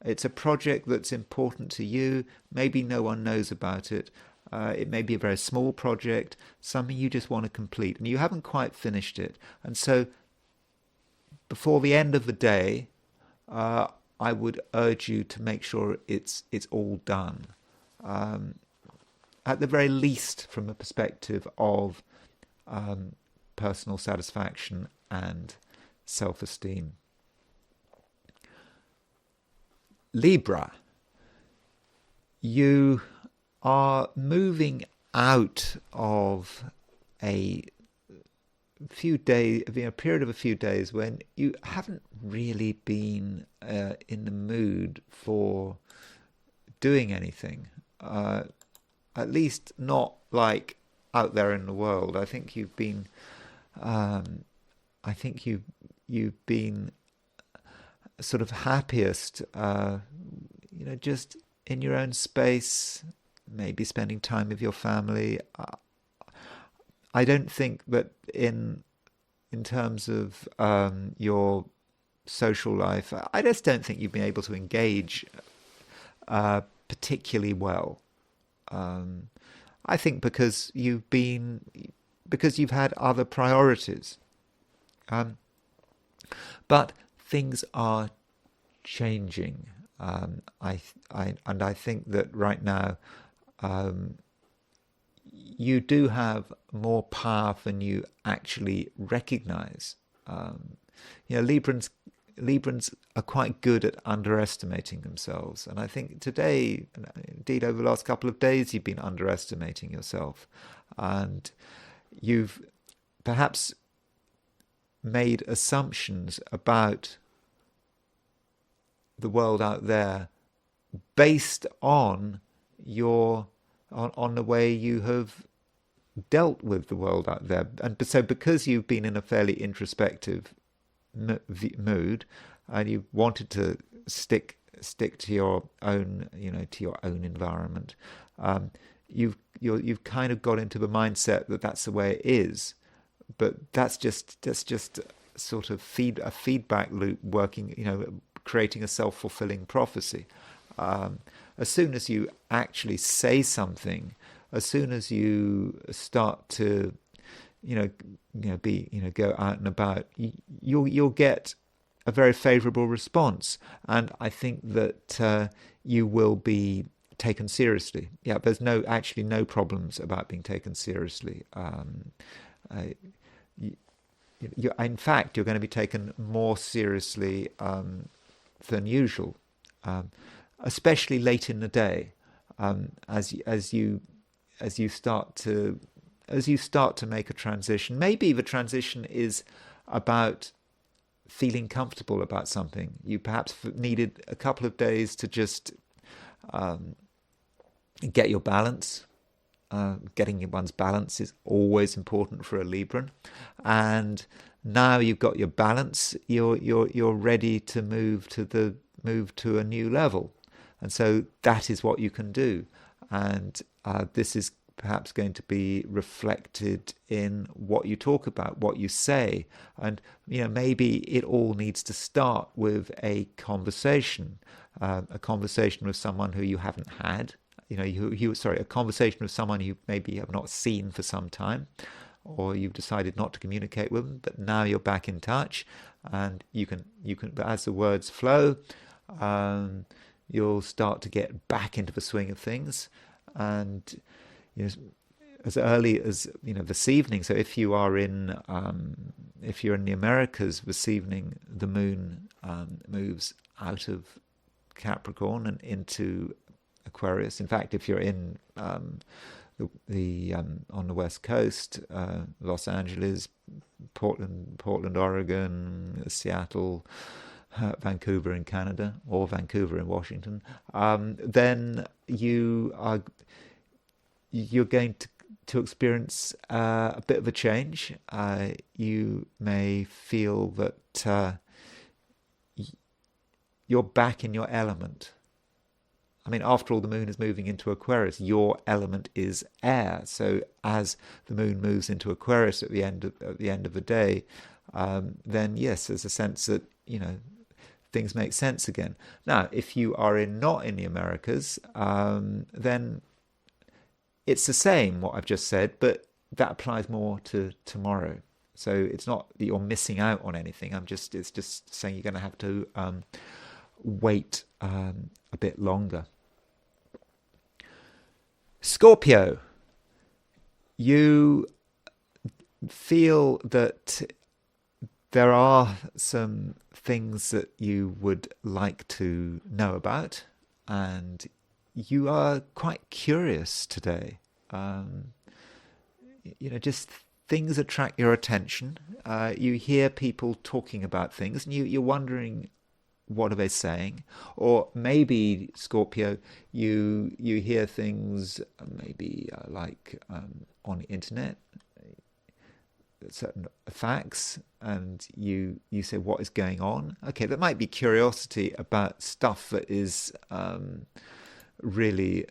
It's a project that's important to you. Maybe no one knows about it, It may be a very small project, something you just want to complete, and you haven't quite finished it. And so before the end of the day, I would urge you to make sure it's all done. At the very least, from a perspective of personal satisfaction and self-esteem. Libra, you are moving out of a period of a few days when you haven't really been in the mood for doing anything. At least not like out there in the world. I think you've been you've been sort of happiest, just in your own space, maybe spending time with your family. I don't think that in terms of your social life, I just don't think you've been able to engage particularly well. I think because you've had other priorities. But things are changing. I think that right now you do have more power than you actually recognize. Librans are quite good at underestimating themselves, and I think today, indeed over the last couple of days, you've been underestimating yourself, and you've perhaps made assumptions about the world out there based on on the way you have dealt with the world out there. And so because you've been in a fairly introspective mood and you wanted to stick to your own, to your own environment, you've kind of got into the mindset that that's the way it is. But that's just sort of a feedback loop working, creating a self-fulfilling prophecy. As soon as you actually say something, as soon as you start to, go out and about, you'll get a very favourable response, and I think that you will be taken seriously. Yeah, there's actually no problems about being taken seriously. In fact, you're going to be taken more seriously than usual, especially late in the day, as you start to make a transition. Maybe the transition is about feeling comfortable about something. You perhaps needed a couple of days to just get your balance. Getting one's balance is always important for a Libran, and now you've got your balance. You're ready to move to a new level, and so that is what you can do. And this is perhaps going to be reflected in what you talk about, what you say, and maybe it all needs to start with a conversation with someone who you haven't had. A conversation with someone you maybe have not seen for some time, or you've decided not to communicate with them, but now you're back in touch, and you can. But as the words flow, you'll start to get back into the swing of things, and as early as this evening. So if you're in the Americas this evening, the moon moves out of Capricorn and into Aquarius. In fact, if you're in on the West Coast, Los Angeles, Portland, Oregon, Seattle, Vancouver in Canada, or Vancouver in Washington, then you're going to experience a bit of a change. You may feel that you're back in your element. I mean, after all, the moon is moving into Aquarius. Your element is air. So as the moon moves into Aquarius at the end of the day, then yes, there's a sense that things make sense again. Now, if you are not in the Americas, then it's the same what I've just said, but that applies more to tomorrow. So it's not that you're missing out on anything. It's just saying you're going to have to wait a bit longer. Scorpio, you feel that there are some things that you would like to know about, and you are quite curious today. Just things attract your attention. You hear people talking about things, and you're wondering, what are they saying? Or maybe, Scorpio, you hear things maybe like on the internet, certain facts, and you say, what is going on? Okay, that might be curiosity about stuff that is really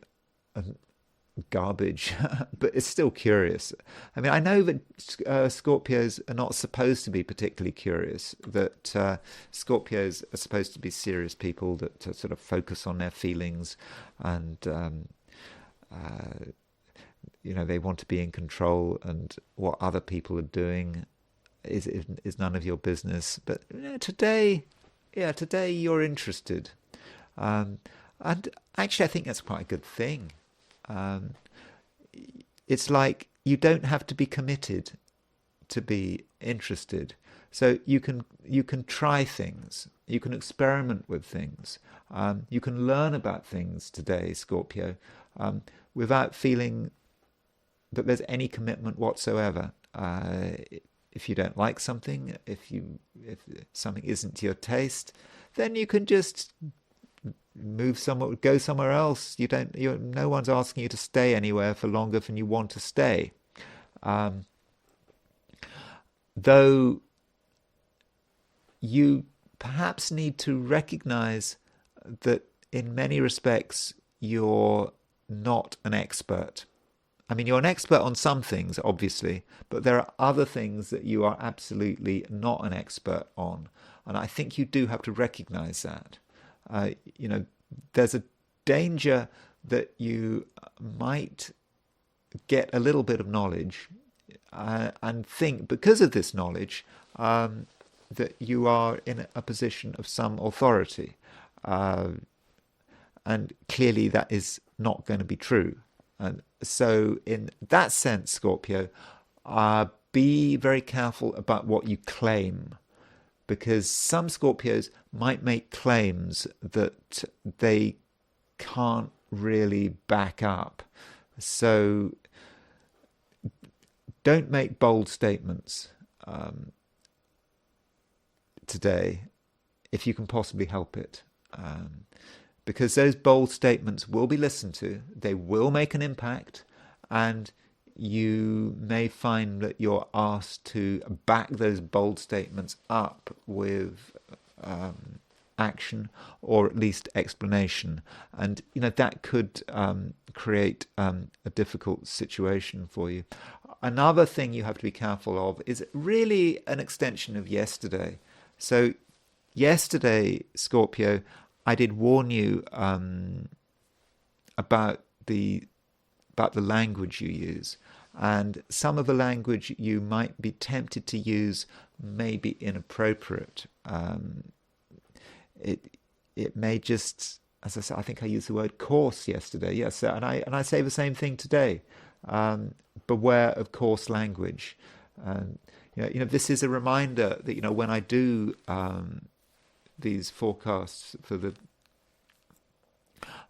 garbage, but it's still curious. I mean, I know that Scorpios are not supposed to be particularly curious, that Scorpios are supposed to be serious people that sort of focus on their feelings, and they want to be in control, and what other people are doing is none of your business. But today you're interested, and actually I think that's quite a good thing. It's like you don't have to be committed to be interested. So you can try things, you can experiment with things, you can learn about things today, Scorpio, without feeling that there's any commitment whatsoever. If you don't like something, if something isn't to your taste, then you can just go somewhere else. No one's asking you to stay anywhere for longer than you want to stay. Though you perhaps need to recognize that in many respects you're not an expert. I mean, you're an expert on some things, obviously, but there are other things that you are absolutely not an expert on. And I think you do have to recognize that. There's a danger that you might get a little bit of knowledge and think, because of this knowledge, that you are in a position of some authority. And clearly that is not going to be true. And so in that sense, Scorpio, be very careful about what you claim, because some Scorpios might make claims that they can't really back up. So don't make bold statements today, if you can possibly help it. Because those bold statements will be listened to, they will make an impact, and you may find that you're asked to back those bold statements up with action, or at least explanation. And that could create a difficult situation for you. Another thing you have to be careful of is really an extension of yesterday. So yesterday, Scorpio, I did warn you about the language you use, and some of the language you might be tempted to use may be inappropriate. It may just, as I said, I think I used the word coarse yesterday. Yes, and I say the same thing today. Beware of coarse language. This is a reminder that when I do these forecasts for the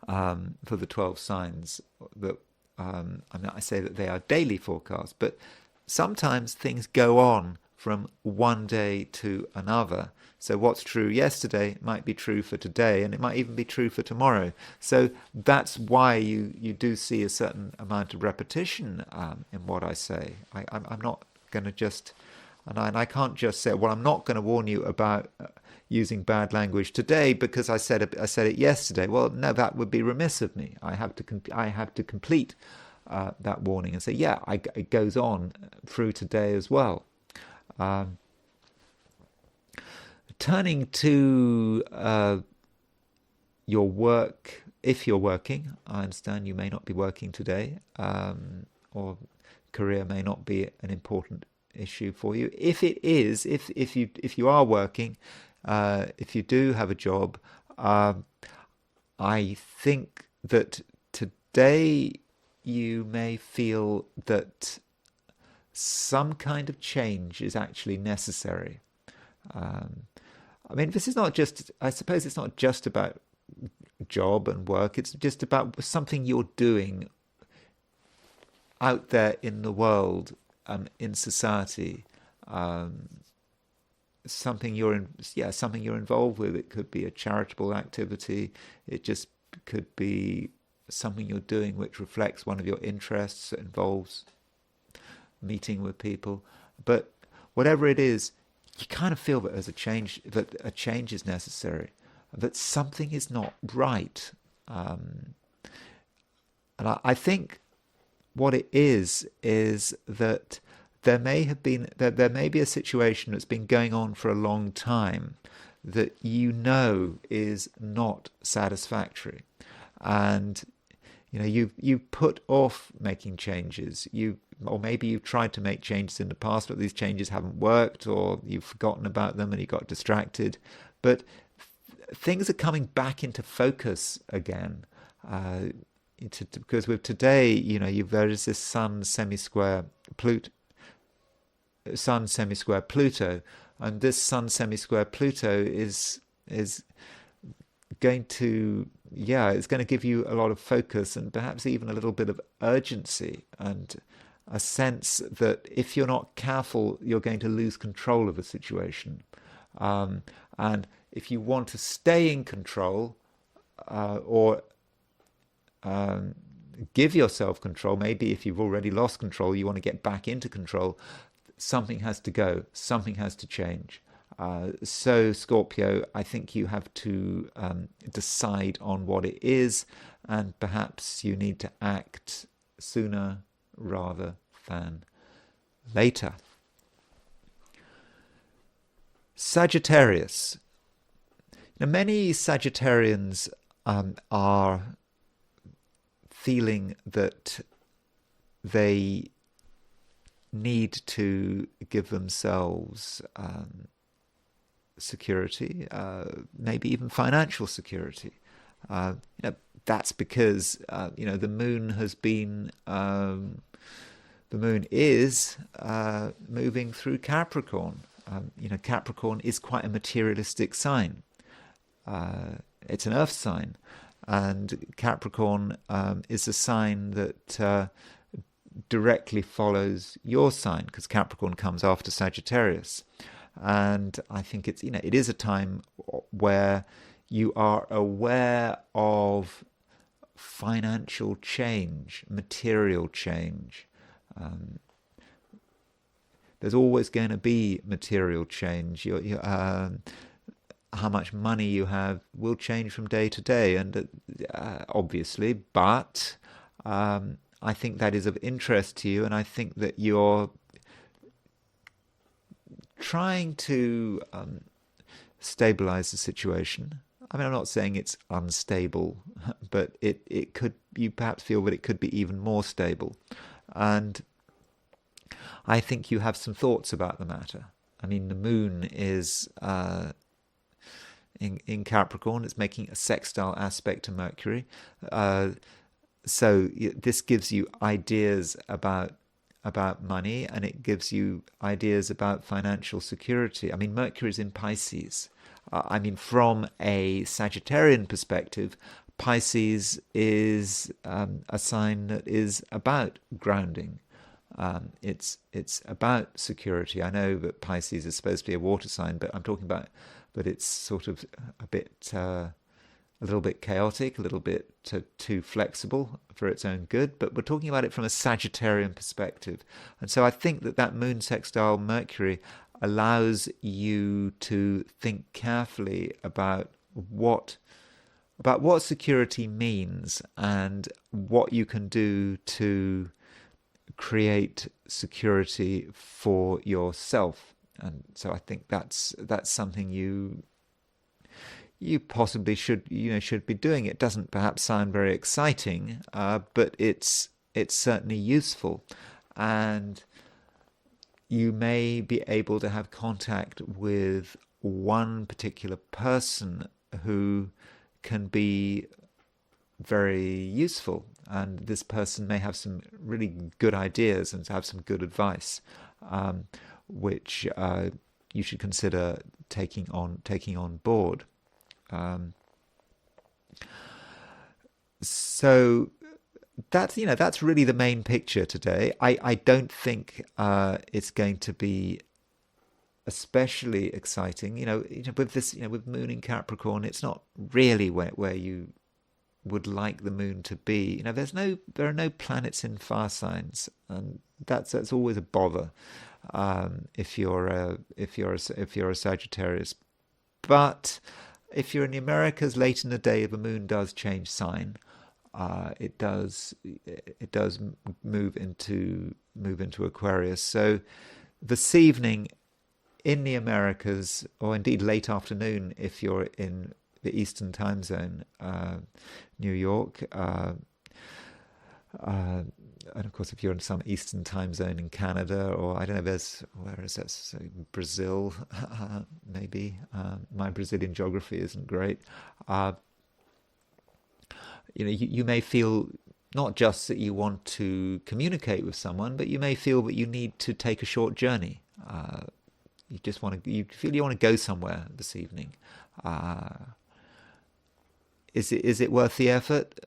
12 signs, that I say that they are daily forecasts, but sometimes things go on from one day to another. So what's true yesterday might be true for today, and it might even be true for tomorrow. So that's why you do see a certain amount of repetition in what I say. I'm not going to just, and I can't just say, well, I'm not going to warn you about using bad language today because I said it yesterday. Well, no, that would be remiss of me. I have to complete that warning and say, yeah, it goes on through today as well. Turning to your work if you're working, I understand you may not be working today, or career may not be an important issue for you. If it is, if you are working, if you do have a job, I think that today you may feel that some kind of change is actually necessary. I mean, this is not just, I suppose it's not just about job and work, it's just about something you're doing out there in the world, in society, something you're something you're involved with. It could be a charitable activity, it just could be something you're doing which reflects one of your interests, it involves meeting with people. But whatever it is, you kind of feel that there's a change is necessary, that something is not right. And I think what it is that there may be a situation that's been going on for a long time that is not satisfactory, and you put off making changes. Or maybe you've tried to make changes in the past, but these changes haven't worked, or you've forgotten about them and you got distracted. But things are coming back into focus again. Because with today, there is this Sun semisquare Pluto, and this Sun semisquare Pluto is going to it's going to give you a lot of focus and perhaps even a little bit of urgency, and a sense that if you're not careful, you're going to lose control of the situation. And if you want to stay in control, or give yourself control, maybe if you've already lost control, you want to get back into control, something has to go, something has to change. So Scorpio, I think you have to decide on what it is, and perhaps you need to act sooner rather than later. Sagittarius. Now, many Sagittarians are feeling that they need to give themselves security, maybe even financial security. That's because the moon has been the moon is moving through Capricorn. Capricorn is quite a materialistic sign. It's an earth sign, and Capricorn is a sign that directly follows your sign, because Capricorn comes after Sagittarius. And I think it is a time where you are aware of financial change, material change. There's always going to be material change. How much money you have will change from day to day, and obviously, but I think that is of interest to you, and I think that you're trying to stabilize the situation. I mean, I'm not saying it's unstable, but you perhaps feel that it could be even more stable. And I think you have some thoughts about the matter. I mean, the moon is in Capricorn. It's making a sextile aspect to Mercury. So this gives you ideas about money, and it gives you ideas about financial security. I mean, Mercury is in Pisces. From a Sagittarian perspective, Pisces is a sign that is about grounding. It's about security. I know that Pisces is supposed to be a water sign, but I'm talking about that it's sort of a little bit chaotic, a little bit too flexible for its own good. But we're talking about it from a Sagittarian perspective, and so I think that moon sextile Mercury allows you to think carefully about what security means and what you can do to create security for yourself. And so I think that's something you you possibly should be doing. It doesn't perhaps sound very exciting, but it's certainly useful, and you may be able to have contact with one particular person who can be very useful, and this person may have some really good ideas and have some good advice, which you should consider taking on board. So that's really the main picture today. I don't think it's going to be especially exciting. With this, with Moon in Capricorn, it's not really where you would like the Moon to be. There are no planets in fire signs, and that's always a bother if you're a Sagittarius. But if you're in the Americas, late in the day, the Moon does change sign. It does move into Aquarius. So this evening in the Americas, or indeed late afternoon if you're in the Eastern time zone, New York, and of course if you're in some Eastern time zone in Canada, or I don't know, where is that? So Brazil, maybe. My Brazilian geography isn't great. You may feel not just that you want to communicate with someone, but you may feel that you need to take a short journey. You feel you want to go somewhere this evening. Is it worth the effort?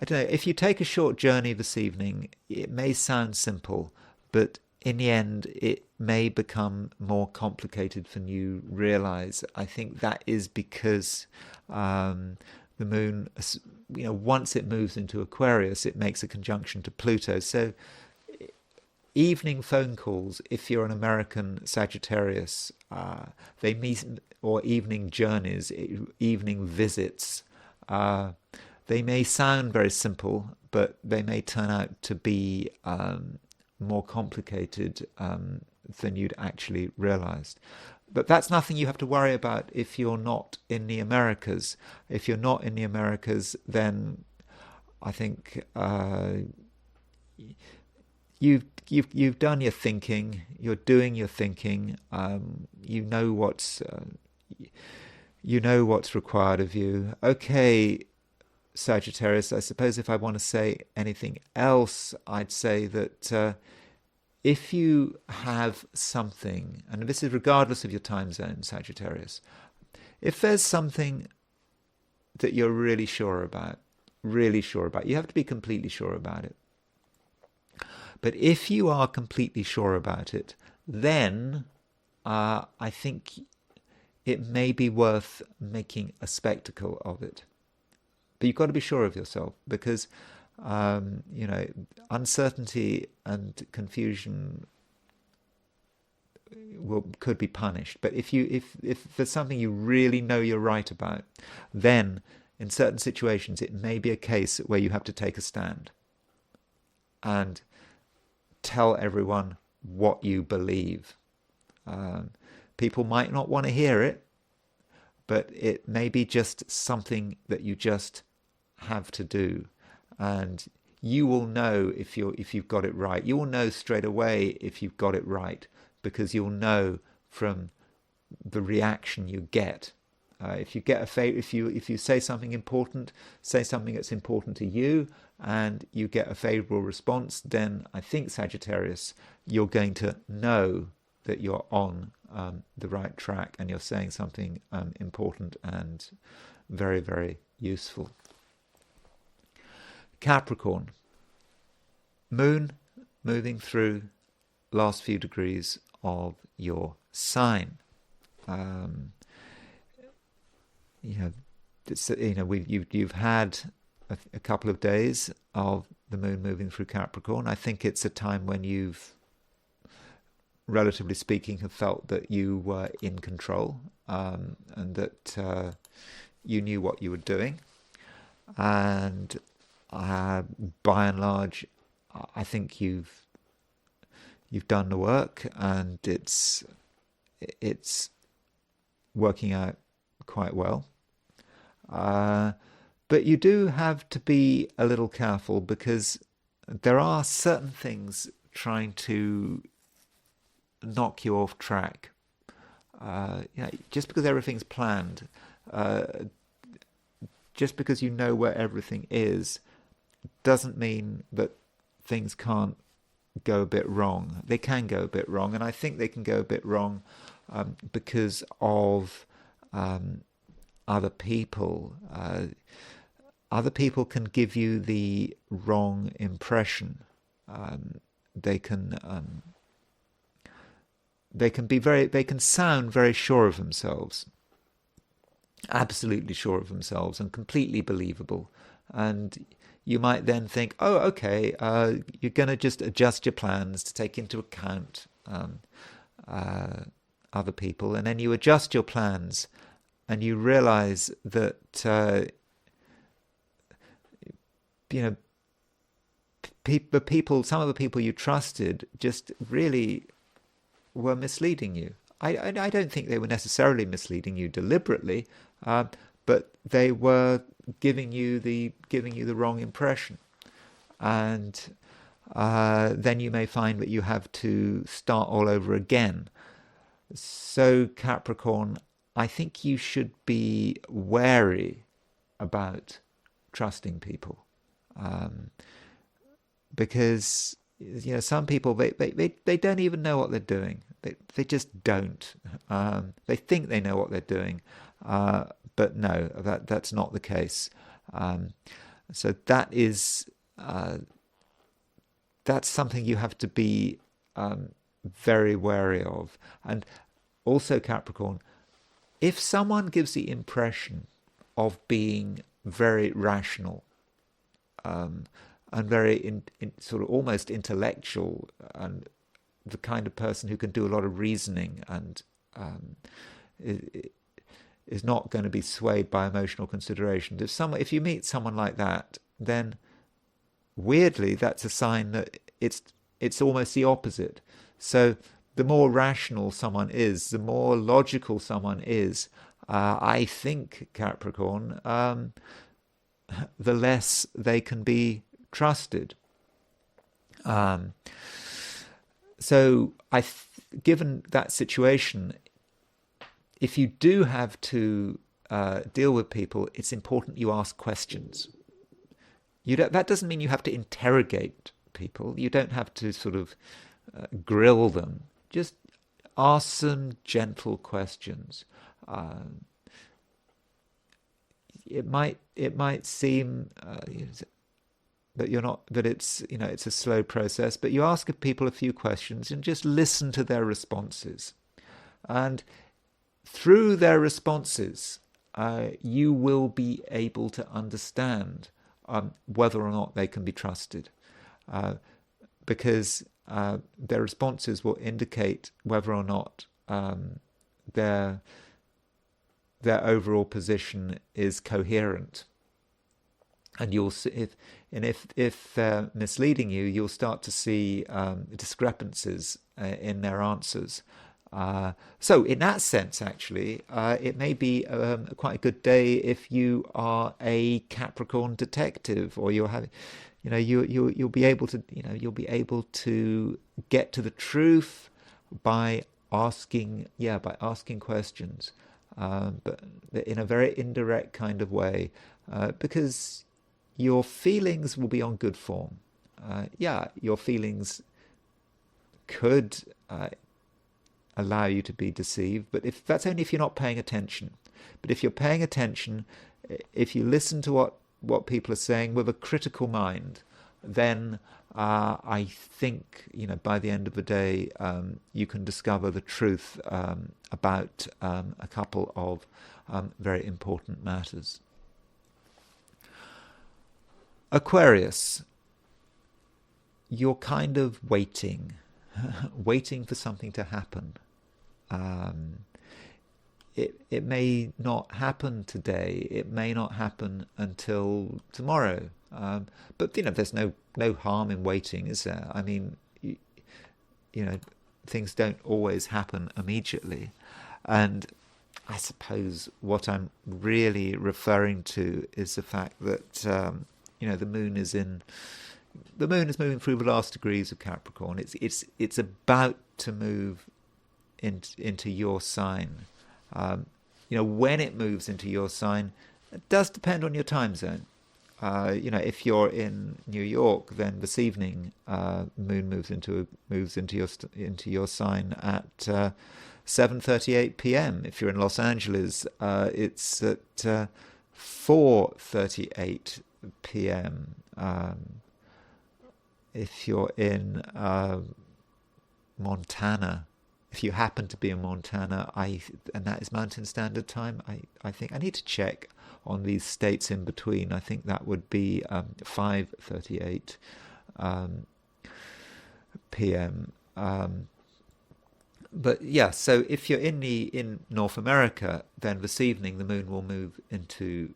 I don't know. If you take a short journey this evening, it may sound simple, but in the end, it may become more complicated than you realize. I think that is because the Moon, once it moves into Aquarius, it makes a conjunction to Pluto. So evening phone calls, if you're an American Sagittarius, they meet, or evening journeys, evening visits, they may sound very simple, but they may turn out to be more complicated than you'd actually realized. But that's nothing you have to worry about if you're not in the Americas. If you're not in the Americas, then I think you've done your thinking. You're doing your thinking. You know what's required of you. Okay, Sagittarius. I suppose if I want to say anything else, I'd say that if you have something, and this is regardless of your time zone, Sagittarius, if there's something that you're really sure about, you have to be completely sure about it. But if you are completely sure about it, then I think it may be worth making a spectacle of it. But you've got to be sure of yourself, because uncertainty and confusion could be punished. But if there's something you really know you're right about, then in certain situations it may be a case where you have to take a stand and tell everyone what you believe. People might not want to hear it, but it may be just something that you just have to do. And you will know if you've got it right. You will know straight away if you've got it right, because you'll know from the reaction you get. If you say something important, say something that's important to you, and you get a favourable response, then I think, Sagittarius, you're going to know that you're on the right track and you're saying something important and very, very useful. Capricorn, Moon moving through last few degrees of your sign. You've had a couple of days of the Moon moving through Capricorn. I think it's a time when you've, relatively speaking, have felt that you were in control, and that you knew what you were doing. And by and large, I think you've done the work, and it's working out quite well. But you do have to be a little careful, because there are certain things trying to knock you off track. Just because everything's planned, just because you know where everything is, doesn't mean that things can't go a bit wrong. They can go a bit wrong, and I think they can go a bit wrong because of other people. Other people can give you the wrong impression. They can sound very sure of themselves, absolutely sure of themselves, and completely believable. And you might then think, oh, okay, you're going to just adjust your plans to take into account other people, and then you adjust your plans, and you realize that some of the people you trusted just really were misleading you. I don't think they were necessarily misleading you deliberately, but they were giving you the wrong impression, and then you may find that you have to start all over again. So Capricorn, I think you should be wary about trusting people, because some people they don't even know what they're doing. They just don't. They think they know what they're doing, but no, that's not the case. So that's something you have to be very wary of. And also, Capricorn, if someone gives the impression of being very rational and very sort of almost intellectual, and the kind of person who can do a lot of reasoning and is not going to be swayed by emotional considerations. If you meet someone like that, then weirdly that's a sign that it's almost the opposite. So the more rational someone is, the more logical someone is, I think, Capricorn, the less they can be trusted. So given that situation, if you do have to deal with people, it's important you ask questions. That doesn't mean you have to interrogate people. You don't have to sort of grill them. Just ask some gentle questions. It might seem that it's a slow process, but you ask people a few questions and just listen to their responses, and through their responses, you will be able to understand whether or not they can be trusted, because their responses will indicate whether or not their overall position is coherent. And you'll see if they're misleading you, you'll start to see discrepancies in their answers. So in that sense, actually, it may be quite a good day if you are a Capricorn detective, or you'll be able to get to the truth by asking questions, but in a very indirect kind of way, because your feelings will be on good form. Your feelings could allow you to be deceived, but that's only if you're not paying attention. But if you're paying attention, if you listen to what people are saying with a critical mind, then I think by the end of the day you can discover the truth about a couple of very important matters. Aquarius, you're kind of waiting for something to happen. It may not happen today. It may not happen until tomorrow. But there's no harm in waiting, is there? I mean, things don't always happen immediately, and I suppose what I'm really referring to is the fact that the moon is moving through the last degrees of Capricorn. It's about to move into your sign. When it moves into your sign, it does depend on your time zone. If you're in New York, then this evening, moon moves into your sign at 7:38 p.m. If you're in Los Angeles, it's at 4:38 p.m. If you're in Montana, if you happen to be in Montana, and that is Mountain Standard Time, I think I need to check on these states in between. I think that would be 5:38 p.m. But yeah, so if you're in North America, then this evening the moon will move into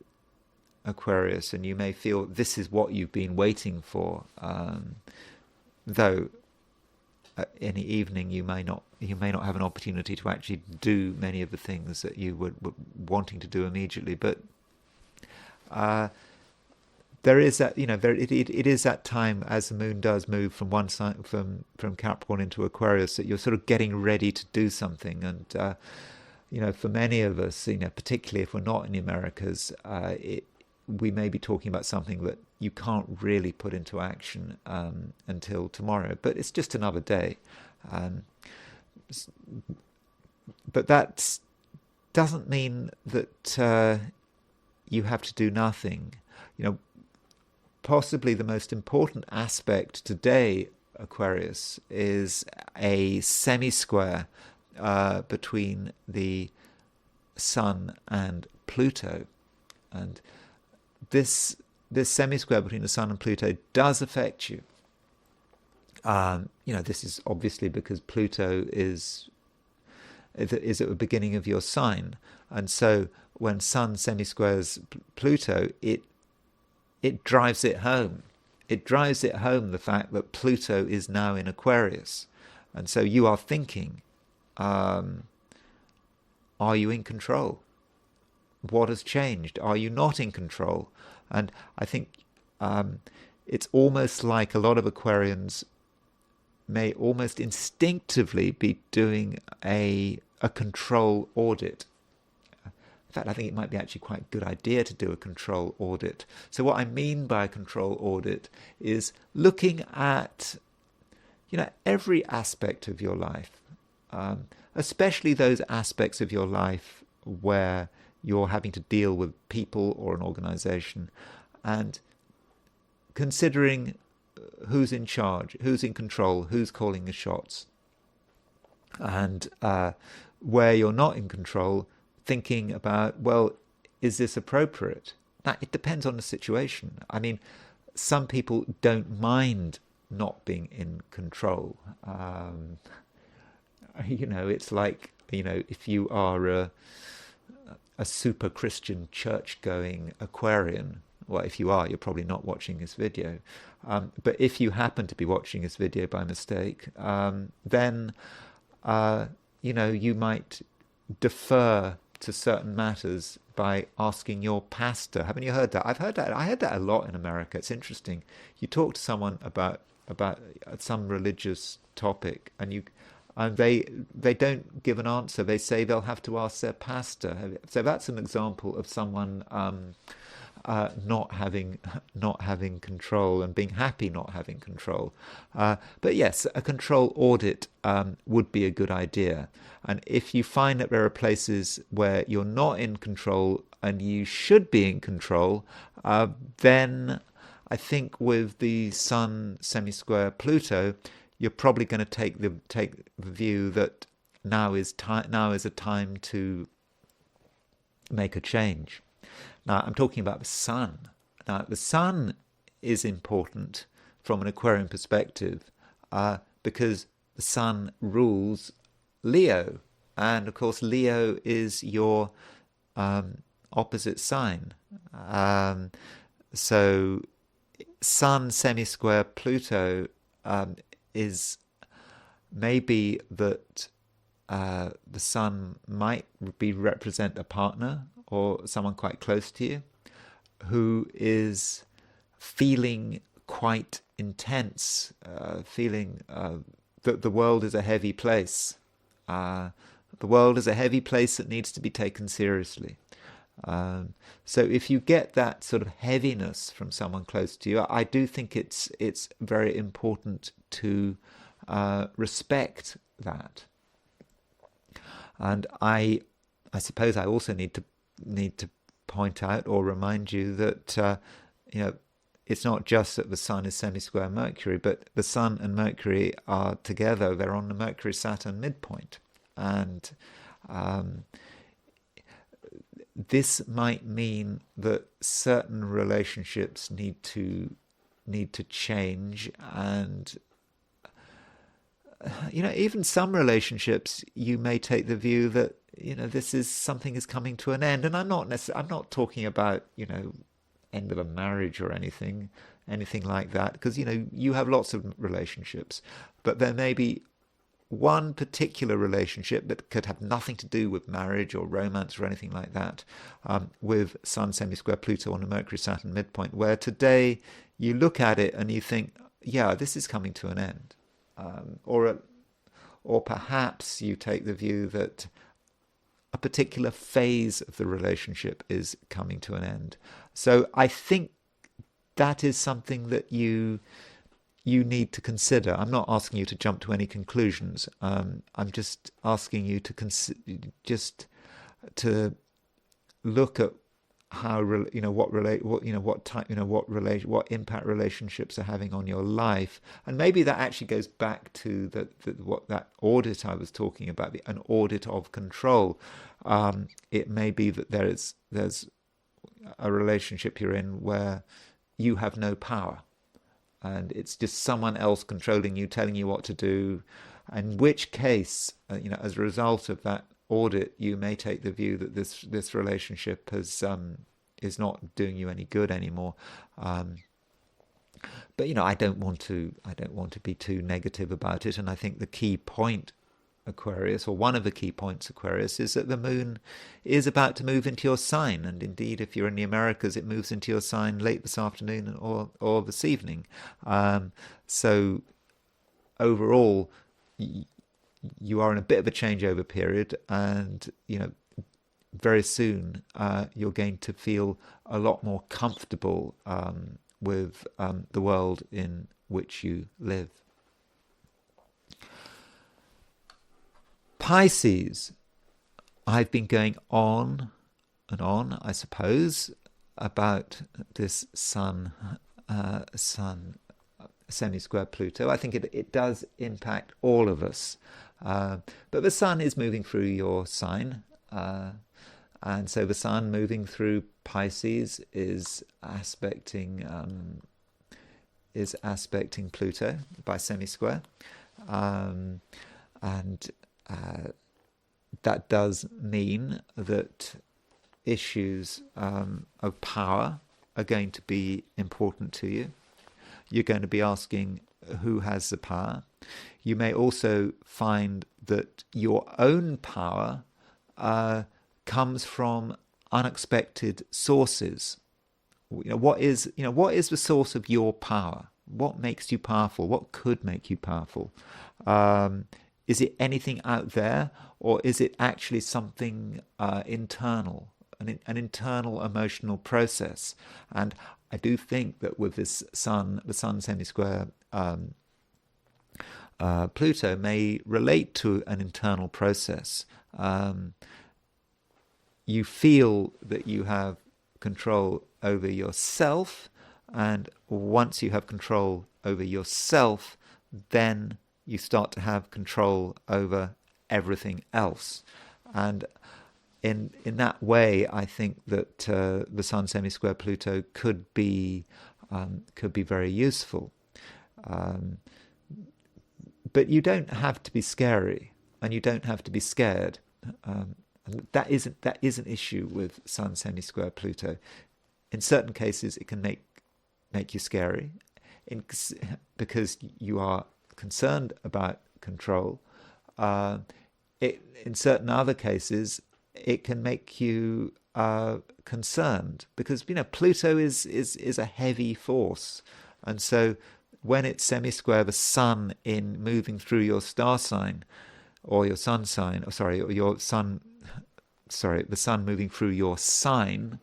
Aquarius, and you may feel this is what you've been waiting for. Though in the evening you may not have an opportunity to actually do many of the things that you were wanting to do immediately. But there is that, it is that time as the moon does move from one side, from Capricorn into Aquarius, that you're sort of getting ready to do something. And for many of us, particularly if we're not in the Americas, we may be talking about something that you can't really put into action until tomorrow, but it's just another day. But that doesn't mean that you have to do nothing. Possibly the most important aspect today, Aquarius, is a semi-square between the Sun and Pluto. And this semi-square between the Sun and Pluto does affect you. This is obviously because Pluto is at the beginning of your sign. And so when Sun semi-squares Pluto, it drives it home. It drives it home, the fact that Pluto is now in Aquarius. And so you are thinking, are you in control? What has changed? Are you not in control? And I think it's almost like a lot of Aquarians may almost instinctively be doing a control audit. In fact, I think it might be actually quite a good idea to do a control audit. So what I mean by a control audit is looking at, every aspect of your life, especially those aspects of your life where you're having to deal with people or an organization, and considering who's in charge, who's in control, who's calling the shots. And where you're not in control, thinking about, well, is this appropriate? Now, it depends on the situation. I mean, some people don't mind not being in control. It's like, if you are a super Christian church-going Aquarian, well, if you are, you're probably not watching this video. But if you happen to be watching this video by mistake, then, you might defer to certain matters by asking your pastor. Haven't you heard that? I've heard that. I heard that a lot in America. It's interesting. You talk to someone about some religious topic, and they don't give an answer. They say they'll have to ask their pastor. So that's an example of someone not having control and being happy not having control. But yes, a control audit would be a good idea. And if you find that there are places where you're not in control and you should be in control, then I think with the Sun semi-square Pluto, you're probably going to take the view that now is a time to make a change. Now, I'm talking about the Sun. Now, the Sun is important from an Aquarian perspective because the Sun rules Leo. And, of course, Leo is your opposite sign. So Sun semi-square Pluto is maybe that the sun might represent a partner or someone quite close to you who is feeling quite intense, feeling that the world is a heavy place. The world is a heavy place that needs to be taken seriously. So if you get that sort of heaviness from someone close to you, I do think it's very important to respect that. And I suppose I also need to point out or remind you that it's not just that the sun is semi-square Mercury, but the sun and Mercury are together. They're on the Mercury-Saturn midpoint, and this might mean that certain relationships need to change, and even some relationships you may take the view that something is coming to an end. And I'm not talking about end of a marriage or anything like that, because you have lots of relationships, but there may be one particular relationship that could have nothing to do with marriage or romance or anything like that, with Sun semi-square Pluto on the Mercury-Saturn midpoint, where today you look at it and you think, yeah, this is coming to an end. Or perhaps you take the view that a particular phase of the relationship is coming to an end. So I think that is something that you need to consider. I'm not asking you to jump to any conclusions. I'm just asking you to look at how what impact relationships are having on your life, and maybe that actually goes back to what that audit I was talking about, an audit of control. It may be that there's a relationship you're in where you have no power, and it's just someone else controlling you, telling you what to do. In which case, as a result of that audit, you may take the view that this relationship is not doing you any good anymore. But I don't want to be too negative about it. And I think the key point, Aquarius, or one of the key points, Aquarius, is that the moon is about to move into your sign. And indeed, if you're in the Americas, it moves into your sign late this afternoon or this evening. So overall, you are in a bit of a changeover period, and very soon you're going to feel a lot more comfortable with the world in which you live. Pisces, I've been going on and on, I suppose, about this Sun semi-square Pluto. I think it does impact all of us. But the Sun is moving through your sign. And so the Sun moving through Pisces is aspecting Pluto by semi-square. And that does mean that issues of power are going to be important to you. You're going to be asking who has the power. You may also find that your own power comes from unexpected sources. What is the source of your power? What makes you powerful? What could make you powerful? Is it anything out there, or is it actually something internal, an internal emotional process? And I do think that with this the Sun semi-square Pluto may relate to an internal process. You feel that you have control over yourself, and once you have control over yourself, then you start to have control over everything else. And in that way, I think that the Sun semi-square Pluto could be very useful. But you don't have to be scary, and you don't have to be scared. That is an issue with Sun semi-square Pluto. In certain cases, it can make you scary, because you are concerned about control. in certain other cases, it can make you concerned, because Pluto is a heavy force, and so when it's semi-square the sun in moving through your star sign or your sun sign, or your sun, the sun moving through your sign.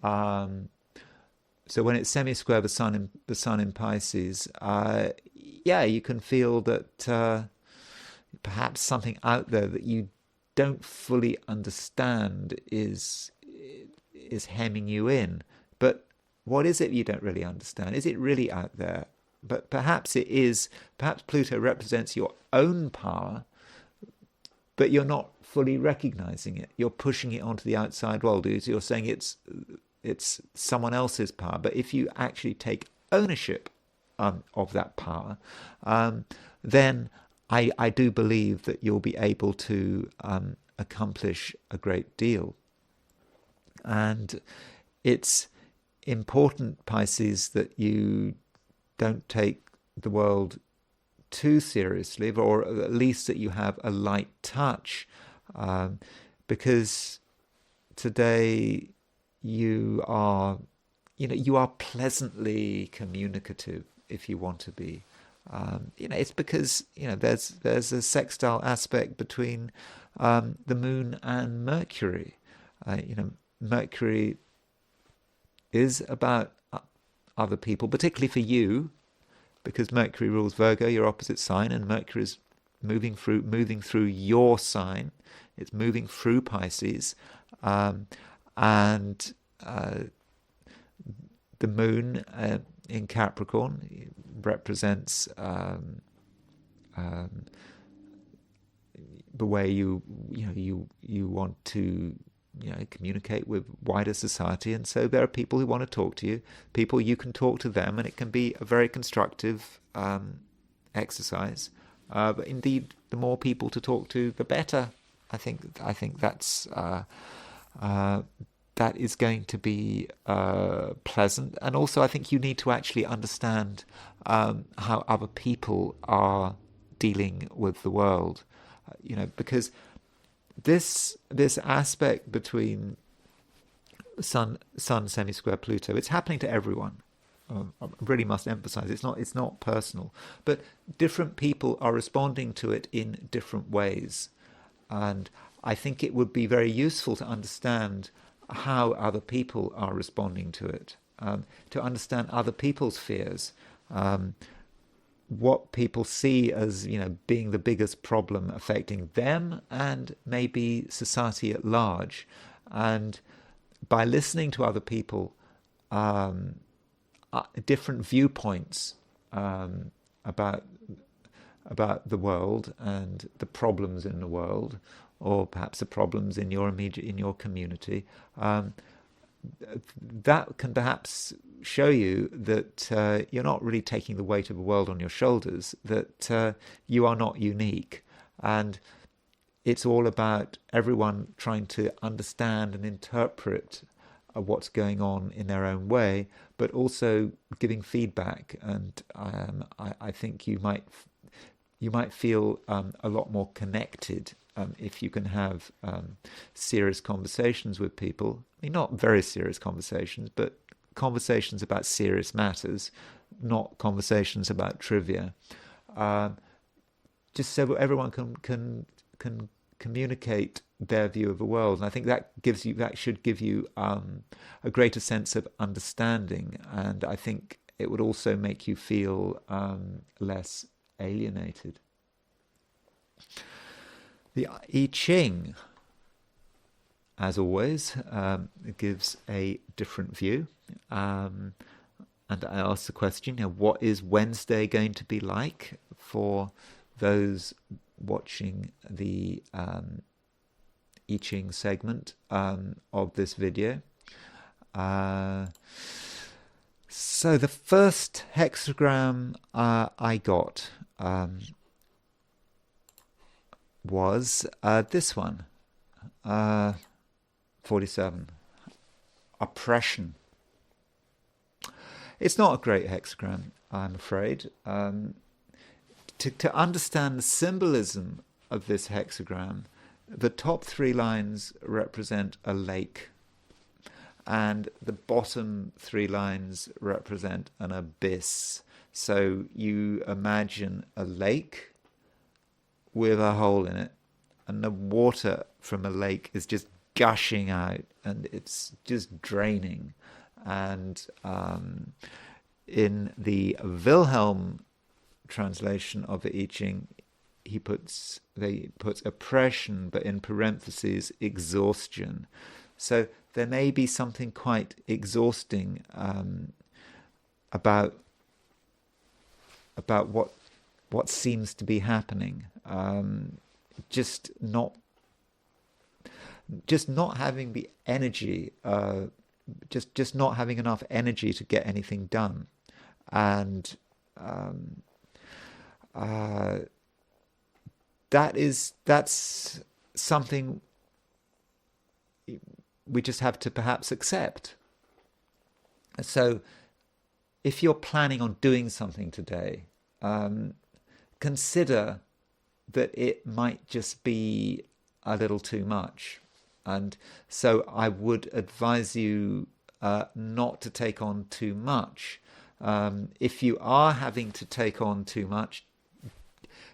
So when it's semi-square the sun in Pisces, you can feel that perhaps something out there that you don't fully understand is hemming you in. But what is it you don't really understand? Is it really out there? But perhaps it is. Perhaps Pluto represents your own power, but you're not fully recognizing it. You're pushing it onto the outside world. You're saying it's someone else's power. But if you actually take ownership of that power, then I do believe that you'll be able to accomplish a great deal. And it's important, Pisces, that you don't take the world too seriously, or at least that you have a light touch, because today you are pleasantly communicative, if you want to be. It's because there's a sextile aspect between the moon and Mercury. Mercury is about other people, particularly for you, because Mercury rules Virgo, your opposite sign, and Mercury is moving through your sign. It's moving through Pisces, and the moon in Capricorn represents the way you want to communicate with wider society. And so there are people who want to talk to you, people you can talk to them, and it can be a very constructive exercise. But indeed, the more people to talk to, the better. I think that's that is going to be pleasant. And also, I think you need to actually understand how other people are dealing with the world. Because this aspect between Sun semi-square Pluto, it's happening to everyone. I really must emphasize it's not personal, but different people are responding to it in different ways, and I think it would be very useful to understand how other people are responding to it, to understand other people's fears, what people see as being the biggest problem affecting them and maybe society at large. And by listening to other people, different viewpoints about the world and the problems in the world, or perhaps the problems in your community, that can perhaps show you that you're not really taking the weight of the world on your shoulders, that you are not unique, and it's all about everyone trying to understand and interpret what's going on in their own way, but also giving feedback. And I think you might feel a lot more connected if you can have serious conversations with people. I mean, not very serious conversations, but conversations about serious matters, not conversations about trivia. Just so everyone can communicate their view of the world, and I think that should give you a greater sense of understanding, and I think it would also make you feel less alienated. The I Ching, as always, gives a different view, and I ask the question: what is Wednesday going to be like for those watching the I Ching segment of this video? So the first hexagram I got was this one, 47, oppression. It's not a great hexagram, I'm afraid. To understand the symbolism of this hexagram, the top 3 lines represent a lake, and the bottom 3 lines represent an abyss. So you imagine a lake with a hole in it, and the water from a lake is just gushing out, and it's just draining. And in the Wilhelm translation of the I Ching, he puts oppression, but in parentheses, exhaustion. So there may be something quite exhausting about what seems to be happening. Just not having the energy, just not having enough energy to get anything done, and that's something we just have to perhaps accept. So if you're planning on doing something today, consider that it might just be a little too much. And so I would advise you not to take on too much. If you are having to take on too much,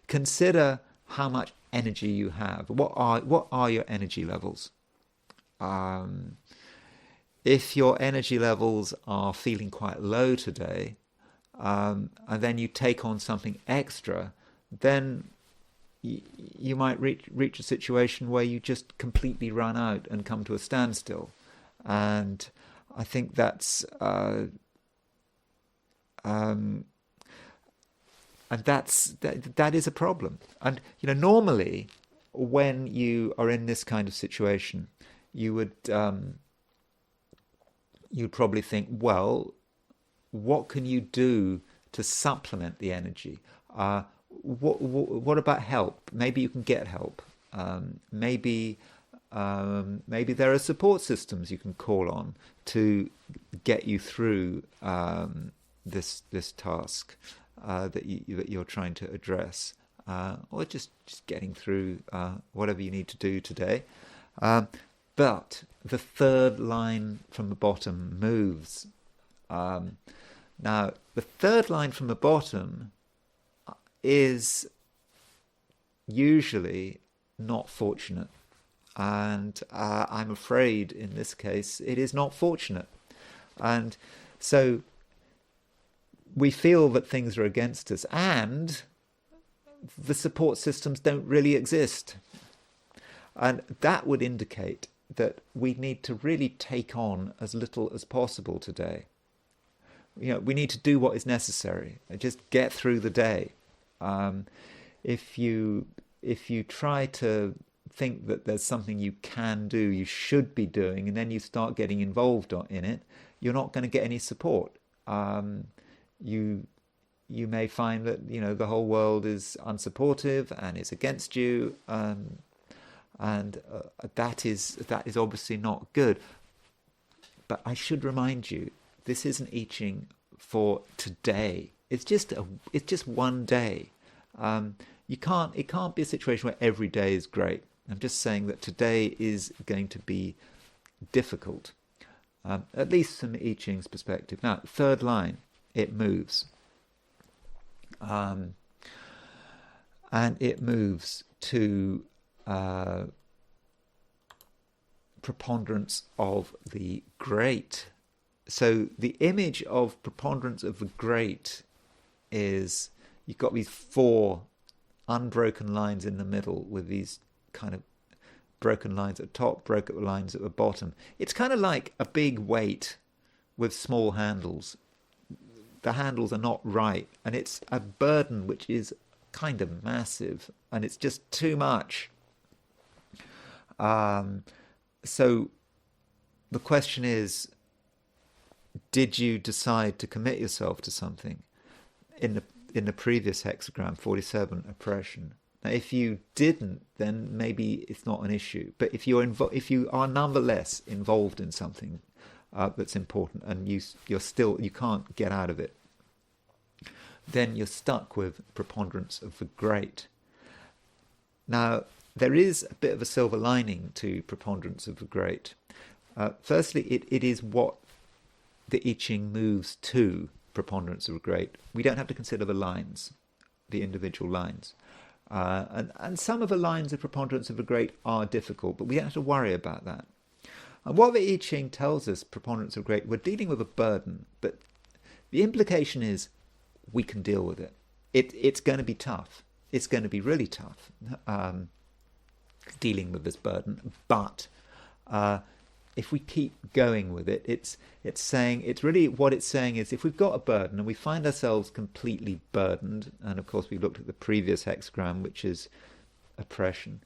consider how much energy you have. What are your energy levels? If your energy levels are feeling quite low today, and then you take on something extra, then you might reach a situation where you just completely run out and come to a standstill. And I think that is a problem. And normally when you are in this kind of situation, you'd probably think, well, what can you do to supplement the energy? What about help? Maybe you can get help. Maybe there are support systems you can call on to get you through this task that you're trying to address, or just getting through whatever you need to do today. But the 3rd line from the bottom moves. Now, the 3rd line from the bottom is usually not fortunate. And I'm afraid in this case it is not fortunate. And so we feel that things are against us, and the support systems don't really exist. And that would indicate that we need to really take on as little as possible today. We need to do what is necessary. Just get through the day. If you try to think that there's something you can do, you should be doing, and then you start getting involved in it, you're not going to get any support. You may find that the whole world is unsupportive and is against you, and that is obviously not good. But I should remind you, this isn't I Ching for today. It's just one day. It can't be a situation where every day is great. I'm just saying that today is going to be difficult, at least from I Ching's perspective. Now, 3rd line, it moves. And it moves to preponderance of the great. So the image of preponderance of the great is you've got these 4 unbroken lines in the middle with these kind of broken lines at the top, broken lines at the bottom. It's kind of like a big weight with small handles. The handles are not right, and it's a burden which is kind of massive, and it's just too much. So the question is, did you decide to commit yourself to something? In the previous hexagram, 47, oppression. Now, if you didn't, then maybe it's not an issue. But if you are nonetheless involved in something that's important, and you can't get out of it, then you're stuck with preponderance of the great. Now, there is a bit of a silver lining to preponderance of the great. Firstly, it is what the I Ching moves to preponderance of the great. We don't have to consider the lines, the individual lines. And some of the lines of preponderance of the great are difficult, but we don't have to worry about that. And what the I Ching tells us, preponderance of great, we're dealing with a burden, but the implication is we can deal with it. It's going to be tough. It's going to be really tough dealing with this burden. But if we keep going with it, it's really what it's saying is if we've got a burden and we find ourselves completely burdened, and of course we looked at the previous hexagram, which is oppression,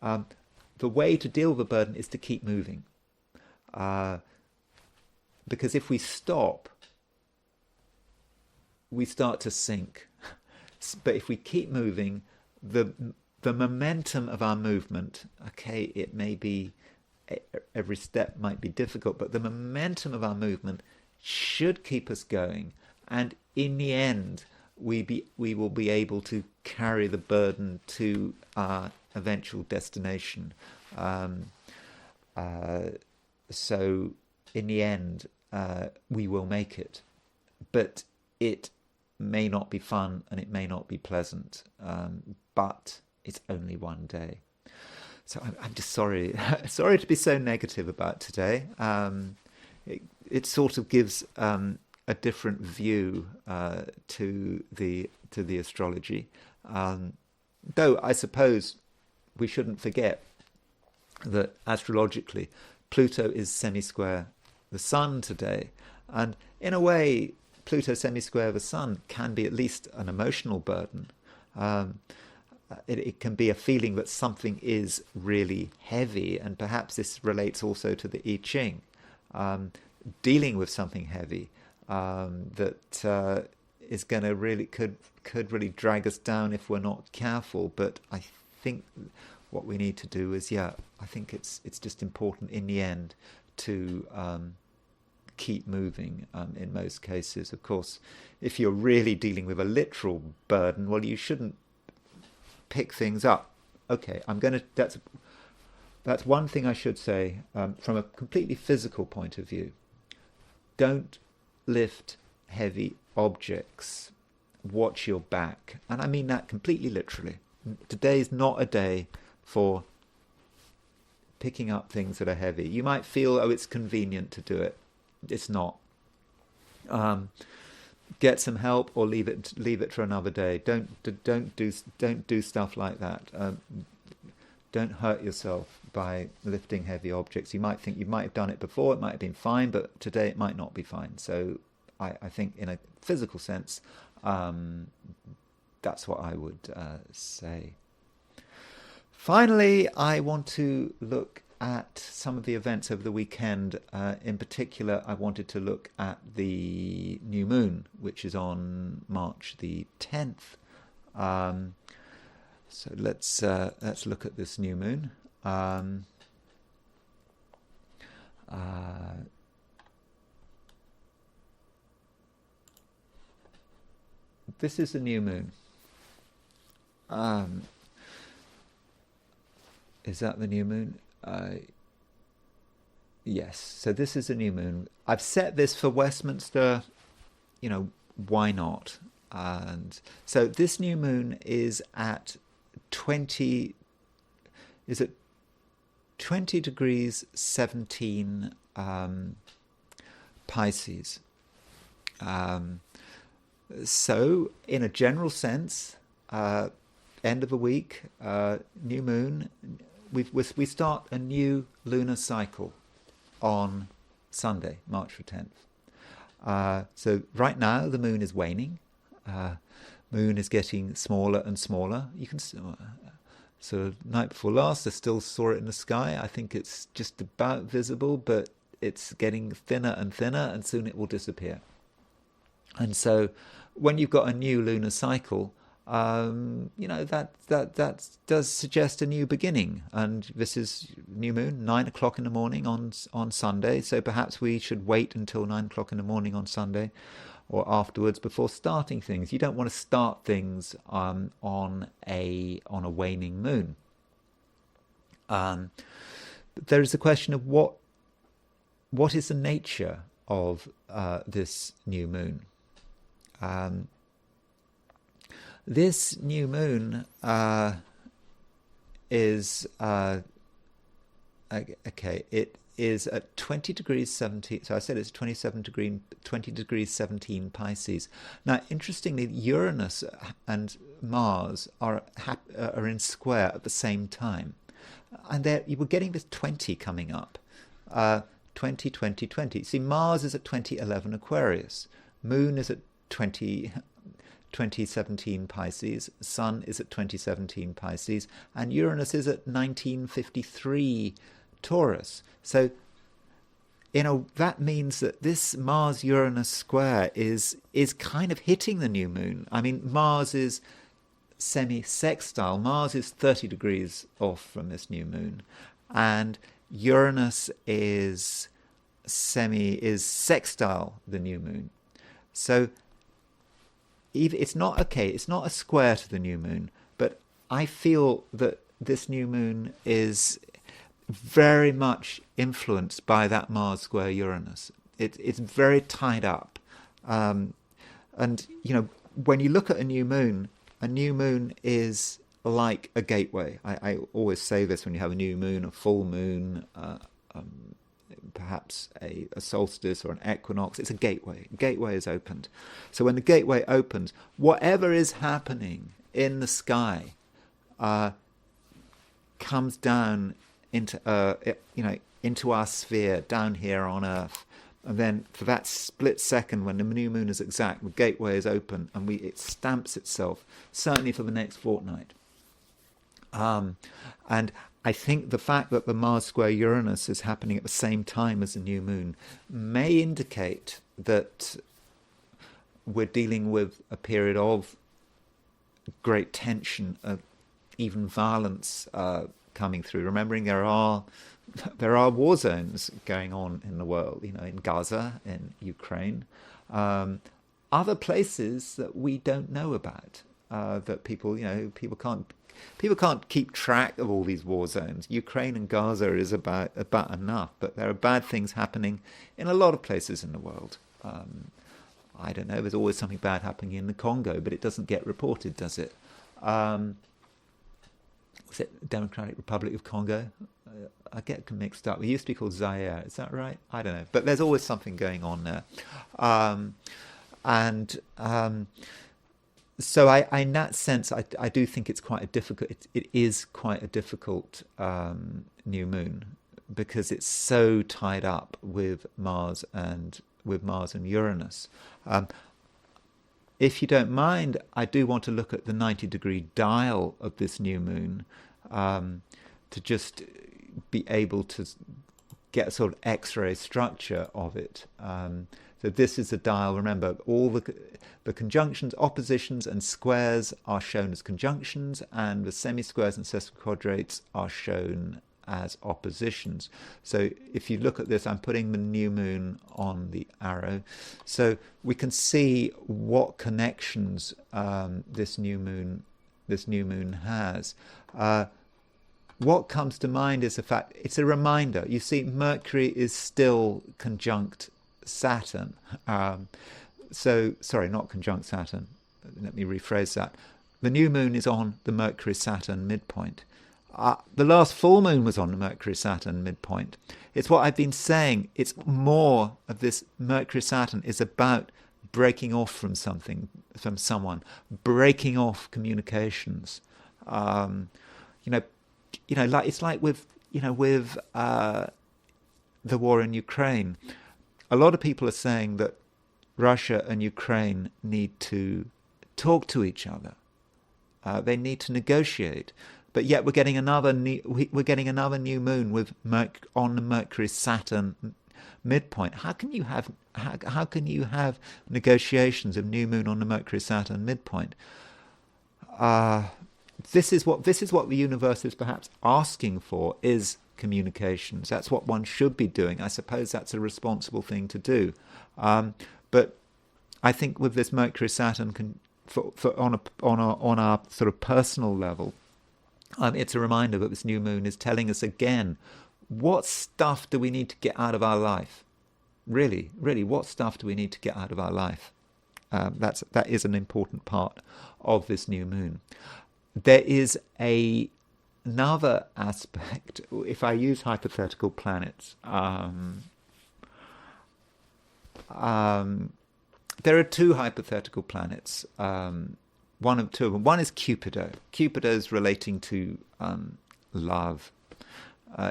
the way to deal with the burden is to keep moving. Because if we stop, we start to sink. But if we keep moving, the momentum of our movement, okay, it may be, every step might be difficult, but the momentum of our movement should keep us going. And in the end, we will be able to carry the burden to our eventual destination. So in the end, we will make it. But it may not be fun and it may not be pleasant, but it's only one day. So I'm just sorry to be so negative about today. It sort of gives a different view to the astrology, though I suppose we shouldn't forget that astrologically Pluto is semi-square the Sun today, and in a way Pluto semi-square the Sun can be at least an emotional burden. It can be a feeling that something is really heavy, and perhaps this relates also to the I Ching, dealing with something heavy that is going to really could really drag us down if we're not careful. But I think what we need to do is, I think it's just important in the end to keep moving in most cases. Of course, if you're really dealing with a literal burden, well, you shouldn't pick things up. Okay, that's one thing I should say from a completely physical point of view. Don't lift heavy objects. Watch your back. And I mean that completely literally. Today's not a day for picking up things that are heavy. You might feel, it's convenient to do it. It's not. Get some help or leave it for another day. Don't do stuff like that. Don't hurt yourself by lifting heavy objects. You might think you might have done it before, it might have been fine, but today it might not be fine. So I think in a physical sense, that's what I would say. Finally, I want to look at some of the events over the weekend. In particular, I wanted to look at the new moon, which is on March the 10th. So let's look at this new moon. This is the new moon. Is that the new moon? Yes. So this is the new moon. I've set this for Westminster. Why not? And so this new moon is at 20 degrees 17 Pisces. So in a general sense, end of the week, new moon, we start a new lunar cycle on Sunday, March the 10th. So right now the moon is waning. Moon is getting smaller and smaller. You can so night before last I still saw it in the sky. I think it's just about visible, but it's getting thinner and thinner, and soon it will disappear. And so when you've got a new lunar cycle, that does suggest a new beginning. And this is new moon, 9 o'clock in the morning on Sunday. So perhaps we should wait until 9 o'clock in the morning on Sunday or afterwards before starting things. You don't want to start things on a waning moon. There is the question of what is the nature of this new moon. This new moon is okay. It is at 20 degrees 17. So I said it's 20 degrees 17 Pisces. Now, interestingly, Uranus and Mars are in square at the same time, and we're getting this 20 coming up. 20, 20, 20. See, Mars is at 2011 Aquarius. Moon is at 2017 Pisces. Sun is at 2017 Pisces. And Uranus is at 1953 Taurus. So, that means that this Mars-Uranus square is kind of hitting the new moon. I mean, Mars is semi-sextile. Mars is 30 degrees off from this new moon. And Uranus is sextile the new moon. So it's not a square to the new moon, but I feel that this new moon is very much influenced by that Mars square Uranus. It's very tied up. And when you look at a new moon is like a gateway. I always say this when you have a new moon, a full moon, perhaps a solstice or an equinox. It's a gateway. Gateway is opened. So when the gateway opens, whatever is happening in the sky comes down into our sphere down here on Earth. And then for that split second when the new moon is exact, the gateway is open and it stamps itself, certainly for the next fortnight. And I think the fact that the Mars square Uranus is happening at the same time as the new moon may indicate that we're dealing with a period of great tension, even violence coming through. Remembering there are war zones going on in the world, in Gaza, in Ukraine, other places that we don't know about, that people can't keep track of all these war zones. Ukraine and Gaza is about enough, but there are bad things happening in a lot of places in the world. I don't know, there's always something bad happening in the Congo, but it doesn't get reported, does it? Was it Democratic Republic of Congo? I get mixed up. It used to be called Zaire. Is that right? I don't know. But there's always something going on there. So in that sense, I do think it's quite a difficult. It is quite a difficult new moon because it's so tied up with Mars and Uranus. If you don't mind, I do want to look at the 90-degree dial of this new moon to just be able to get a sort of X-ray structure of it. So this is the dial. Remember, all the conjunctions, oppositions, and squares are shown as conjunctions, and the semisquares and sesquiquadrates are shown as oppositions. So if you look at this, I'm putting the new moon on the arrow, so we can see what connections this new moon has. What comes to mind is the fact it's a reminder. You see, Mercury is still conjunct Saturn. Sorry, not conjunct Saturn. Let me rephrase that. The new moon is on the Mercury-Saturn midpoint. The last full moon was on the Mercury-Saturn midpoint. It's what I've been saying. It's more of this Mercury-Saturn is about breaking off from something, from someone, breaking off communications. It's like with the war in Ukraine. A lot of people are saying that Russia and Ukraine need to talk to each other. They need to negotiate. But yet we're getting another new moon with on the Mercury-Saturn midpoint. How can you have negotiations of new moon on the Mercury-Saturn midpoint? This is what the universe is perhaps asking for, is communications. That's what one should be doing. I suppose that's a responsible thing to do. But I think with this Mercury-Saturn, on our sort of personal level, It's a reminder that this new moon is telling us again, what stuff do we need to get out of our life? Really, what stuff do we need to get out of our life? That is an important part of this new moon. There is another aspect. If I use hypothetical planets, there are two hypothetical planets. One of two of them. One is Cupido. Cupido is relating to love,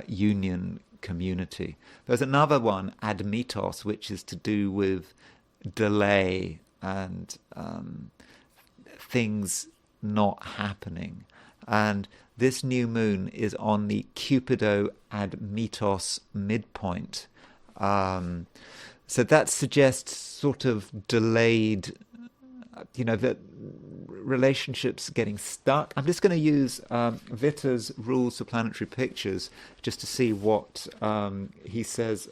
union, community. There's another one, Admetos, which is to do with delay and things not happening. And this new moon is on the Cupido Admetos midpoint. So that suggests sort of delayed, that relationships getting stuck. I'm just going to use Vitter's rules for planetary pictures just to see what he says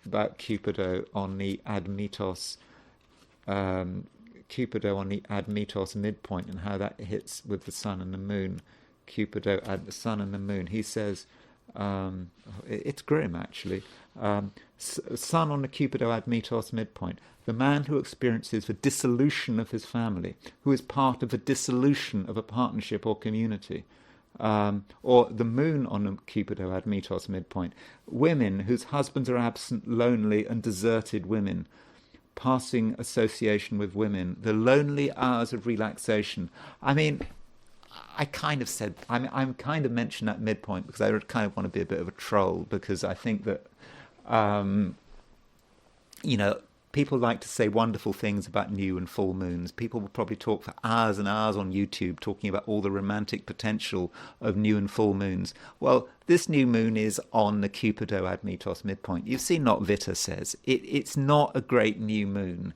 about Cupido on the Admetos midpoint and how that hits with the sun and the moon. Cupido at the sun and the moon. He says, it's grim actually. Sun on the Cupido Admetos midpoint. The man who experiences the dissolution of his family, who is part of the dissolution of a partnership or community. Or the moon on the Cupido Admetos midpoint. Women whose husbands are absent, lonely and deserted women. Passing association with women. The lonely hours of relaxation. I mean, I kind of said, I'm kind of mentioned that midpoint because I kind of want to be a bit of a troll, because I think that, people like to say wonderful things about new and full moons. People will probably talk for hours and hours on YouTube talking about all the romantic potential of new and full moons. Well, this new moon is on the Cupido Admetos midpoint. You've seen what Vitter says. It's not a great new moon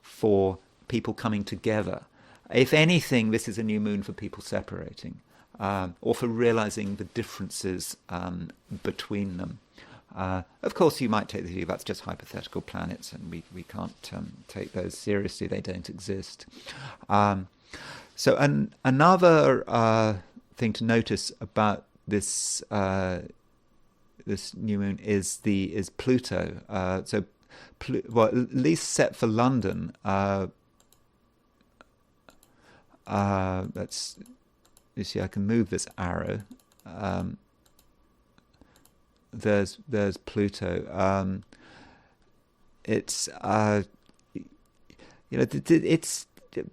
for people coming together. If anything, this is a new moon for people separating, or for realizing the differences between them. Of course, you might take the view that's just hypothetical planets, and we can't take those seriously. They don't exist. So another thing to notice about this this new moon is Pluto. At least set for London. Let's see. I can move this arrow. There's Pluto. It's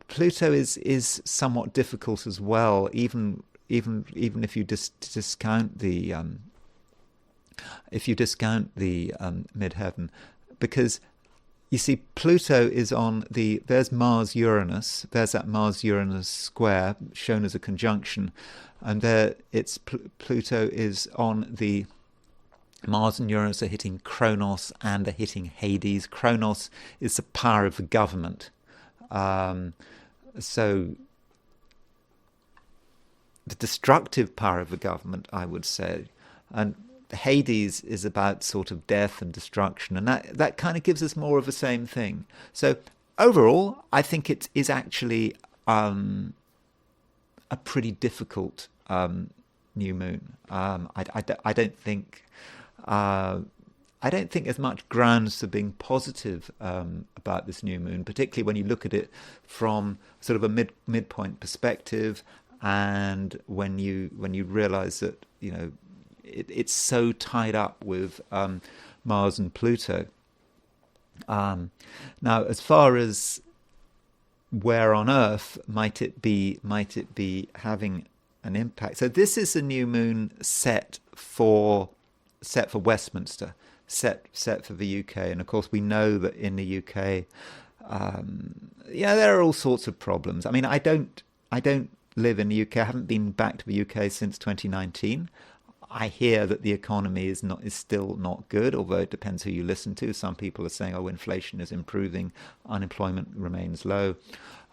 Pluto is somewhat difficult as well. Even if you discount the midheaven, because you see, Pluto is on there's Mars-Uranus, there's that Mars-Uranus square shown as a conjunction, and there Pluto is on the Mars and Uranus are hitting Kronos and are hitting Hades. Kronos is the power of the government. So the destructive power of the government, I would say, and Hades is about sort of death and destruction, and that kind of gives us more of the same thing. So overall, I think it is actually a pretty difficult new moon. I don't think there's much grounds for being positive about this new moon, particularly when you look at it from sort of a midpoint perspective, and when you realise that it's so tied up with Mars and Pluto. Now, as far as where on Earth might it be having an impact? So this is a new moon set for Westminster, set for the UK, and of course we know that in the UK, there are all sorts of problems. I mean, I don't live in the UK. I haven't been back to the UK since 2019. I hear that the economy is still not good, although it depends who you listen to. Some people are saying, inflation is improving, unemployment remains low.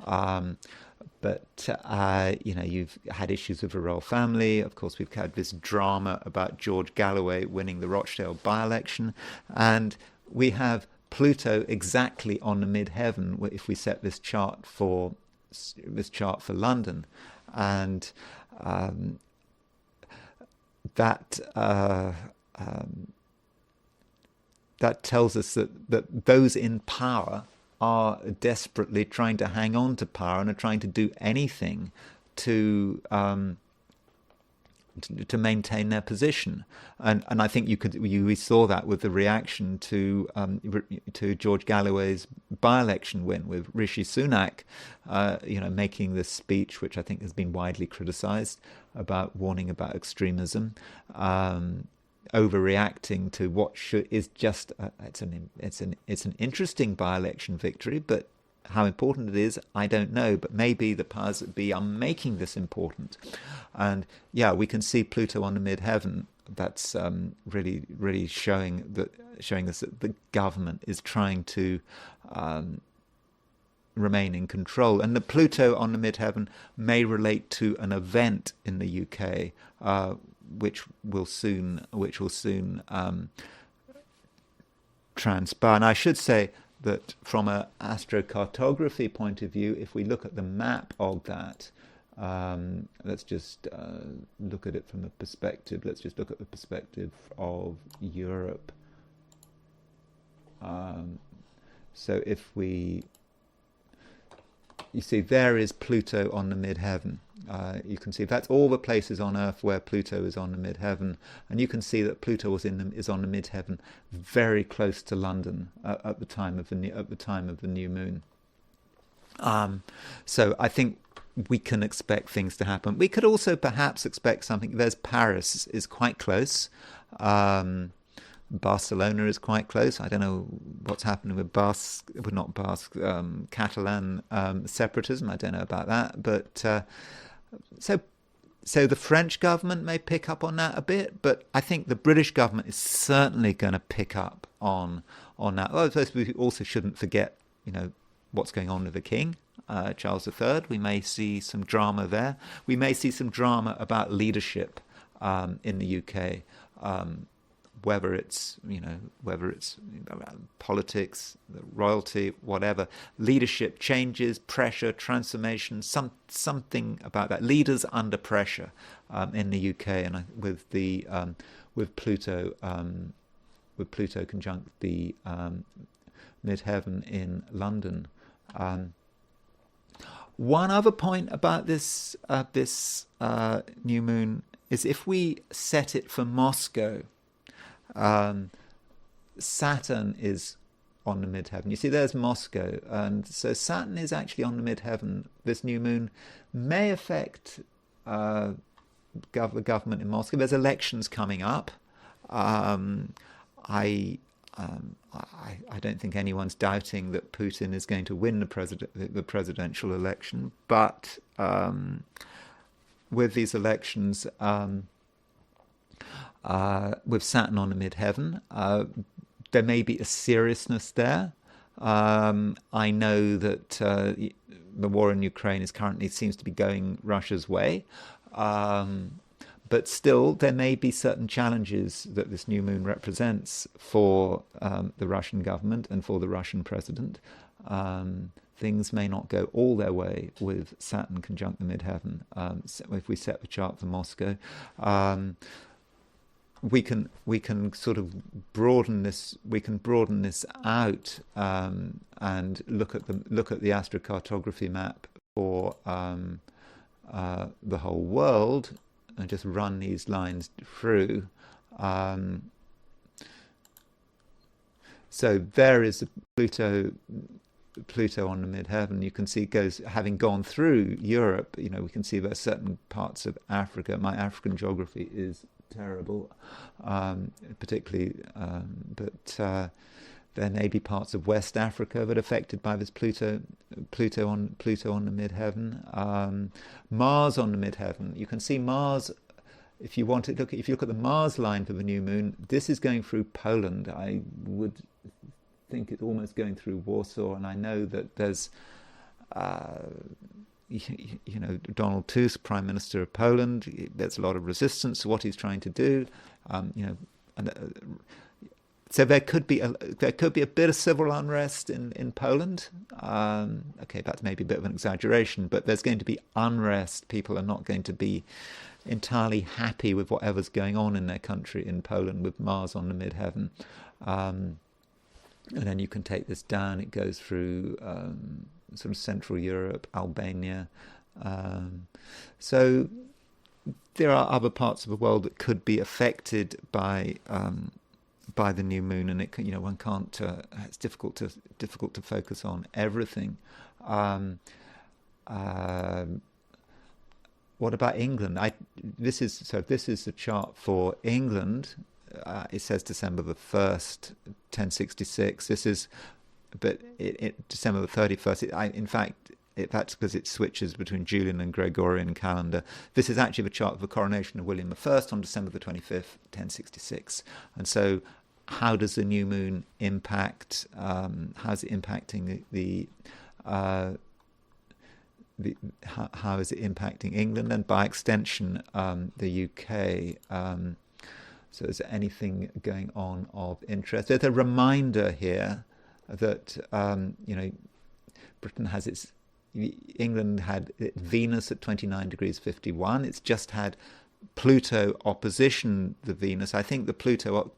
But you've had issues with the royal family. Of course, we've had this drama about George Galloway winning the Rochdale by-election. And we have Pluto exactly on the midheaven if we set this chart for London. and that that tells us that those in power are desperately trying to hang on to power and are trying to do anything to maintain their position, and I think we saw that with the reaction to George Galloway's by-election win, with Rishi Sunak, making this speech, which I think has been widely criticised, about warning about extremism, overreacting to what is just it's an interesting by-election victory, but how important it is, I don't know, but maybe the powers that be are making this important. And yeah, we can see Pluto on the midheaven. That's really showing us that the government is trying to remain in control. And the Pluto on the midheaven may relate to an event in the UK, which will soon transpire. And I should say that from an astrocartography point of view, if we look at the map of that, let's just look at it from the perspective. Let's just look at the perspective of Europe. So if you see there is Pluto on the midheaven. You can see that's all the places on Earth where Pluto is on the midheaven, and you can see that Pluto is on the midheaven, very close to London at the time of the new moon. So I think we can expect things to happen. We could also perhaps expect something. There's Paris is quite close. Barcelona is quite close. I don't know what's happening with Catalan separatism. I don't know about that, but so the French government may pick up on that a bit, but I think the British government is certainly going to pick up on that. Well, I suppose we also shouldn't forget, what's going on with the King, Charles III. We may see some drama there. We may see some drama about leadership in the UK. Whether it's politics, the royalty, whatever, leadership changes, pressure, transformation, something about that. Leaders under pressure in the UK, and with Pluto conjunct the midheaven in London. One other point about this new moon is if we set it for Moscow. Saturn is on the midheaven. You see, there's Moscow, and so Saturn is actually on the midheaven. This new moon may affect the government in Moscow. There's elections coming up. I don't think anyone's doubting that Putin is going to win the presidential election, but with these elections. With Saturn on the midheaven, there may be a seriousness there. I know that the war in Ukraine seems to be going Russia's way, but still there may be certain challenges that this new moon represents for the Russian government and for the Russian president. Things may not go all their way with Saturn conjunct the midheaven. If we set the chart for Moscow. We can sort of broaden this. We can broaden this out and look at the astrocartography map for the whole world, and just run these lines through. So there is Pluto on the midheaven. You can see having gone through Europe. We can see there are certain parts of Africa. My African geography is terrible, particularly, but there may be parts of West Africa that are affected by this Pluto on the midheaven. Mars on the midheaven. You can see Mars. If you look at the Mars line for the new moon, this is going through Poland. I would think it's almost going through Warsaw, and I know that there's Donald Tusk, Prime Minister of Poland, there's a lot of resistance to what he's trying to do. So there could be a bit of civil unrest in Poland. Okay, that's maybe a bit of an exaggeration, but there's going to be unrest. People are not going to be entirely happy with whatever's going on in their country in Poland with Mars on the midheaven. And then you can take this down. It goes through sort of Central Europe, Albania. So there are other parts of the world that could be affected by the new moon, and one can't. It's difficult to focus on everything. What about England? This is the chart for England. It says December the 1st, 1066. This is, but December the 31st. In fact, that's because it switches between Julian and Gregorian calendar. This is actually the chart of the coronation of William I on December the 25th, 1066. And so, how does the new moon impact? How's it impacting how is it impacting England and by extension the UK? So is there anything going on of interest? There's a reminder here that Britain has England had Venus at 29 degrees 51. It's just had Pluto opposition the Venus. I think the Pluto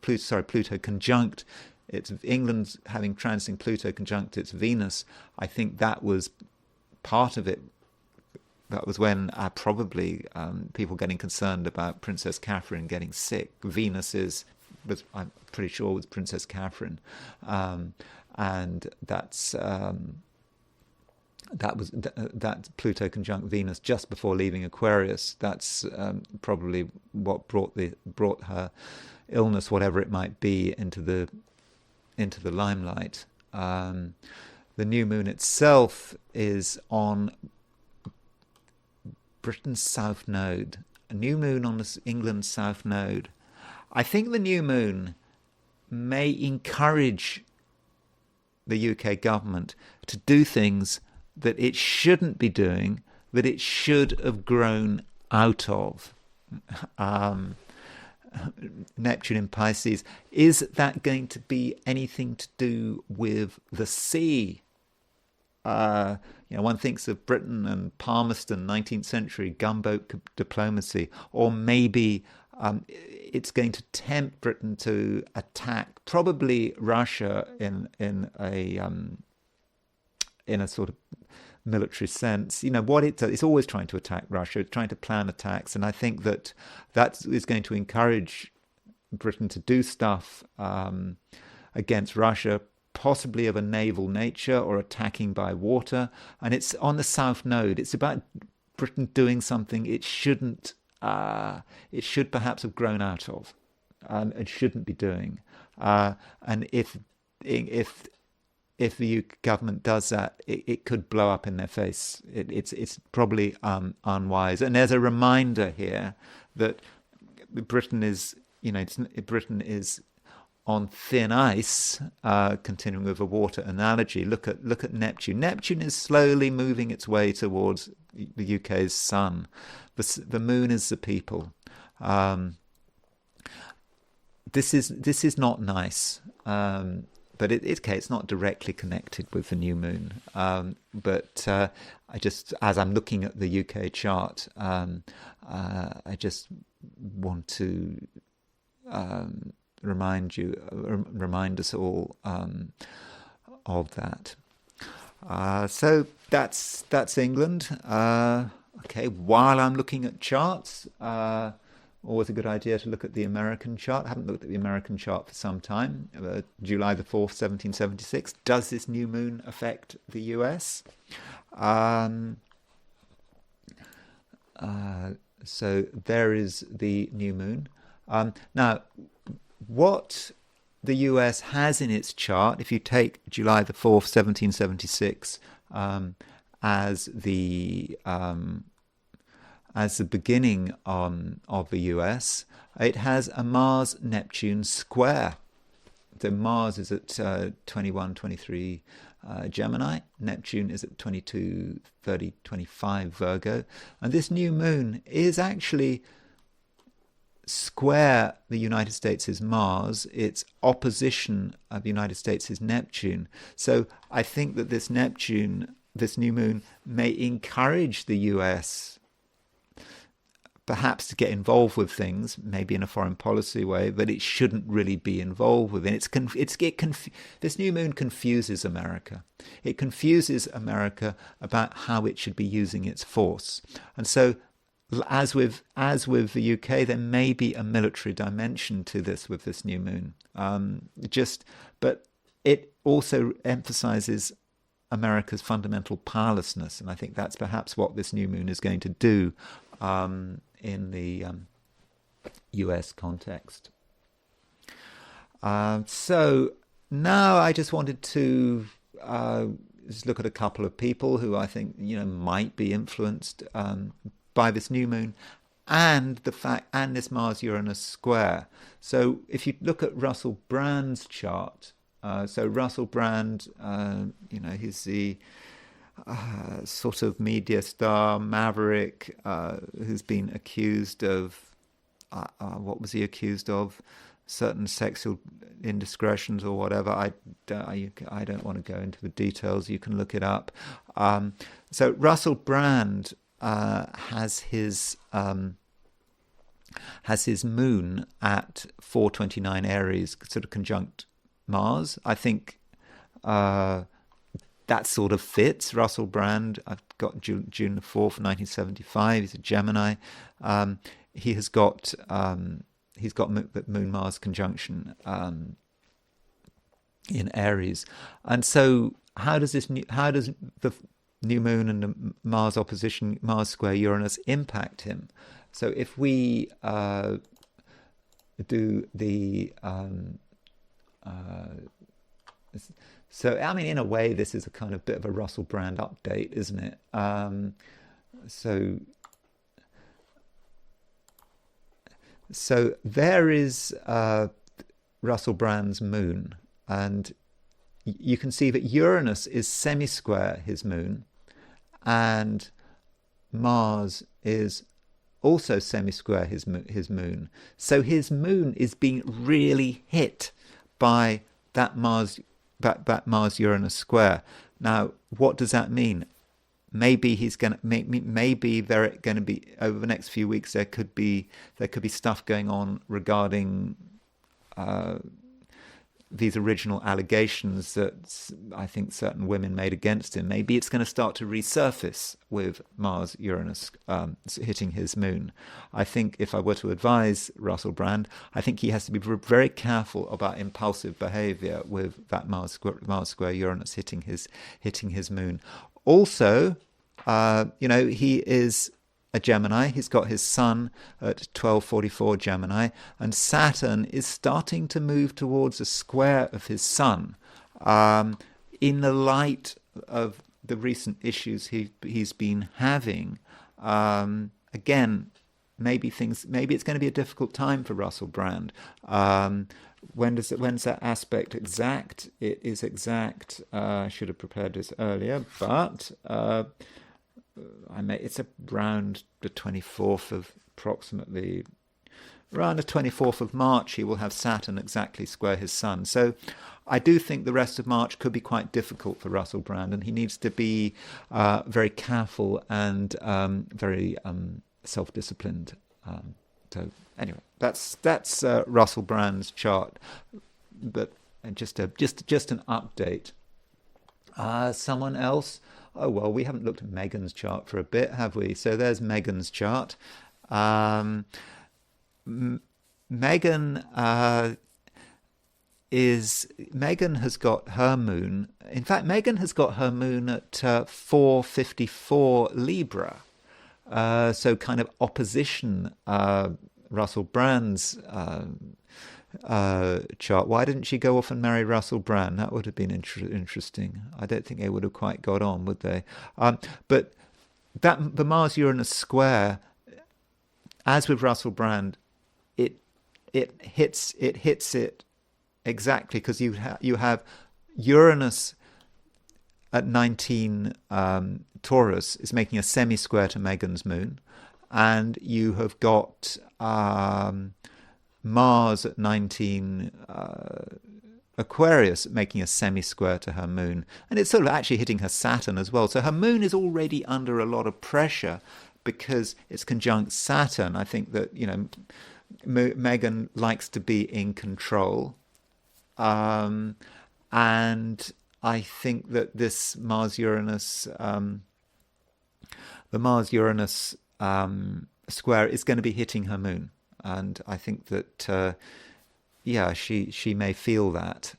conjunct England having transiting Pluto conjunct its Venus. I think that was part of it. That was when probably people getting concerned about Princess Catherine getting sick. Venus I'm pretty sure, was Princess Catherine, and that's that Pluto conjunct Venus just before leaving Aquarius. That's probably what brought her illness, whatever it might be, into the limelight. The new moon itself is on Britain's south node, a new moon on England's south node. I think the new moon may encourage the UK government to do things that it shouldn't be doing, that it should have grown out of. Neptune in Pisces. Is that going to be anything to do with the sea? One thinks of Britain and Palmerston, 19th century gunboat diplomacy, or maybe it's going to tempt Britain to attack probably Russia in a sort of military sense. What it's always trying to attack Russia, trying to plan attacks, and I think that is going to encourage Britain to do stuff against Russia, possibly of a naval nature or attacking by water. And it's on the south node. It's about Britain doing something it shouldn't. It should perhaps have grown out of. It shouldn't be doing. And if the UK government does that, it could blow up in their face. It's probably unwise. And there's a reminder here that Britain is on thin ice. Continuing with a water analogy, look at Neptune. Neptune is slowly moving its way towards the UK's sun. The moon is the people. This is not nice. But it's not directly connected with the new moon. But I just, as I'm looking at the UK chart, I just want to remind us all of that. So that's England. Okay, while I'm looking at charts, always a good idea to look at the American chart. I haven't looked at the American chart for some time. July the 4th, 1776. Does this new moon affect the US? So there is the new moon. Now, what the US has in its chart, if you take July the 4th, 1776, as the beginning of the US, it has a Mars-Neptune square. So Mars is at 21, 23 Gemini. Neptune is at 22, 30, 25 Virgo. And this new moon is actually square the United States is Mars, its opposition of the United States is Neptune. So I think that this new moon, may encourage the US perhaps to get involved with things, maybe in a foreign policy way, but it shouldn't really be involved with it. This new moon confuses America. It confuses America about how it should be using its force. And so, as with the UK, there may be a military dimension to this with this new moon. But it also emphasizes America's fundamental powerlessness, and I think that's perhaps what this new moon is going to do in the US context. So now I just wanted to just look at a couple of people who I think might be influenced by this new moon and this Mars-Uranus square. So if you look at Russell Brand's chart, so Russell Brand, he's the sort of media star maverick who's been accused of what was he accused of? Certain sexual indiscretions or whatever. I don't want to go into the details. You can look it up. So Russell Brand has his moon at 429 Aries, sort of conjunct Mars. I think that sort of fits Russell Brand. I've got June the 4th, 1975. He's a Gemini. He's got Moon Mars conjunction in Aries, and so how does the new moon and the Mars opposition, Mars square Uranus, impact him? So if we do the so I mean, in a way, this is a kind of bit of a Russell Brand update, isn't it? So there is Russell Brand's moon, and you can see that Uranus is semi-square his moon, and Mars is also semi-square his moon. So his moon is being really hit by that Mars-Uranus square. Now, what does that mean? Maybe maybe there are going to be, over the next few weeks, there could be stuff going on regarding these original allegations that I think certain women made against him. Maybe it's going to start to resurface with Mars-Uranus hitting his moon. I think if I were to advise Russell Brand, I think he has to be very careful about impulsive behavior with that Mars square Uranus hitting his moon. Also, he is a Gemini. He's got his sun at 1244 Gemini, and Saturn is starting to move towards a square of his sun. In the light of the recent issues he's been having, again, maybe it's going to be a difficult time for Russell Brand. When's that aspect exact? It is exact. I should have prepared this earlier, but it's around the 24th of approximately. Around the 24th of March, he will have Saturn exactly square his sun. So I do think the rest of March could be quite difficult for Russell Brand, and he needs to be very careful and very self-disciplined. So anyway, that's Russell Brand's chart, but just an update. Someone else. Oh well, we haven't looked at Meghan's chart for a bit, have we? So there's Meghan's chart. Meghan has got her moon. In fact, Meghan has got her moon at 454 Libra. So kind of opposition Russell Brand's chart. Why didn't she go off and marry Russell Brand? That would have been interesting. I don't think they would have quite got on, would they? But the Mars-Uranus square, as with Russell Brand, it hits it exactly, because you have Uranus at 19 Taurus is making a semi-square to Meghan's moon, and you have got Mars at 19 Aquarius making a semi-square to her moon, and it's sort of actually hitting her Saturn as well. So her moon is already under a lot of pressure because it's conjunct Saturn. I think that, you know, Meghan likes to be in control, and I think that this Mars-Uranus, the Mars-Uranus square is going to be hitting her moon, and I think that yeah, she may feel that.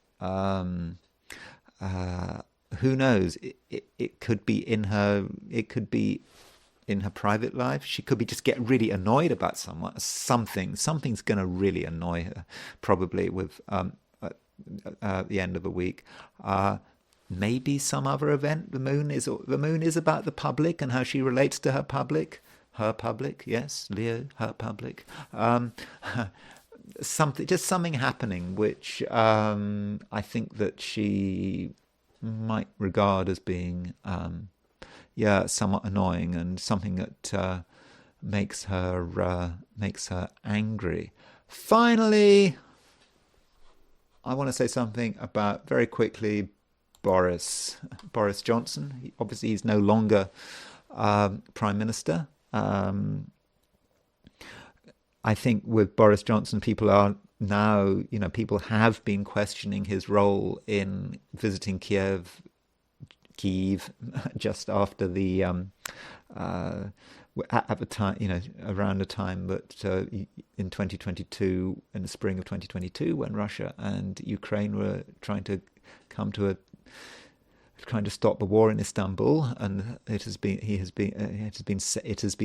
Who knows? It could be in her. It could be in her private life. She could be just get really annoyed about something. Something's going to really annoy her, probably with at the end of a week. Maybe some other event. The moon is about the public and how she relates to her public. Her public, yes, Leo, her public. Something happening which I think that she might regard as being somewhat annoying, and something that makes her angry. Finally, I want to say something about, very quickly, Boris Johnson. Obviously, he's no longer Prime Minister. I think with Boris Johnson, people are now, people have been questioning his role in visiting Kiev just after the at the time, around the time that in 2022, in the spring of 2022, when Russia and Ukraine were trying to stop the war in Istanbul, and it has been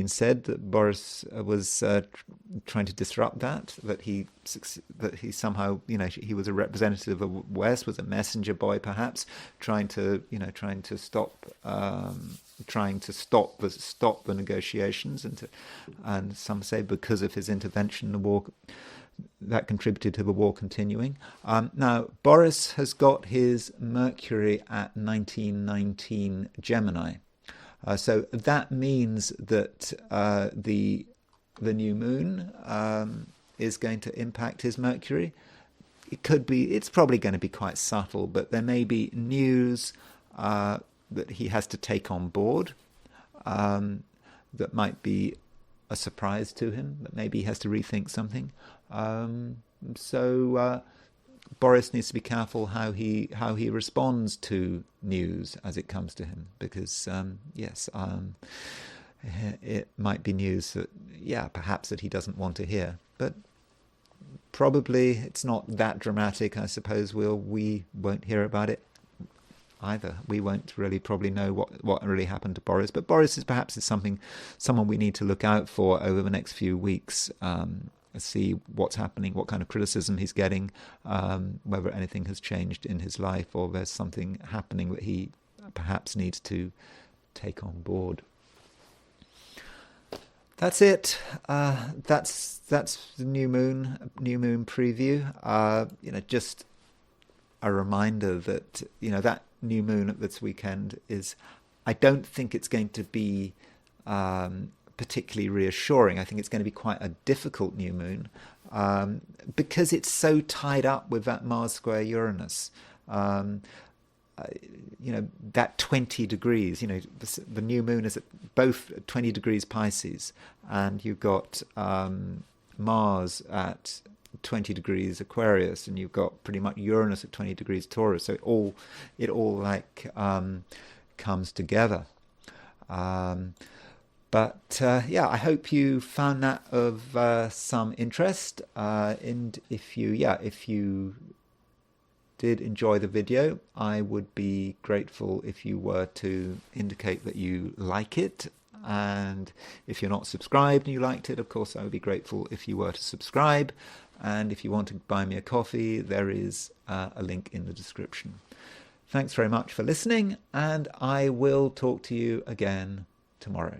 said that Boris was trying to disrupt that he somehow, he was a representative of the West, was a messenger boy perhaps, trying to stop the negotiations, and some say because of his intervention in the war, that contributed to the war continuing. Now, Boris has got his Mercury at 1919 Gemini. So that means that the new moon is going to impact his Mercury. It's probably going to be quite subtle, but there may be news that he has to take on board that might be a surprise to him, that maybe he has to rethink something. So Boris needs to be careful how he responds to news as it comes to him, because it might be news that perhaps that he doesn't want to hear, but probably it's not that dramatic. I suppose we won't hear about it either. We won't really probably know what really happened to Boris, but Boris is someone we need to look out for over the next few weeks. See what's happening, what kind of criticism he's getting, whether anything has changed in his life, or there's something happening that he perhaps needs to take on board. That's it. That's the new moon preview. Just a reminder that that new moon this weekend is. I don't think it's going to be particularly reassuring. I think it's going to be quite a difficult new moon because it's so tied up with that Mars square Uranus. That 20 degrees, the new moon is at both 20 degrees Pisces, and you've got Mars at 20 degrees Aquarius, and you've got pretty much Uranus at 20 degrees Taurus. So it all comes together. But I hope you found that of some interest. And if you did enjoy the video, I would be grateful if you were to indicate that you like it. And if you're not subscribed and you liked it, of course, I would be grateful if you were to subscribe. And if you want to buy me a coffee, there is a link in the description. Thanks very much for listening, and I will talk to you again tomorrow.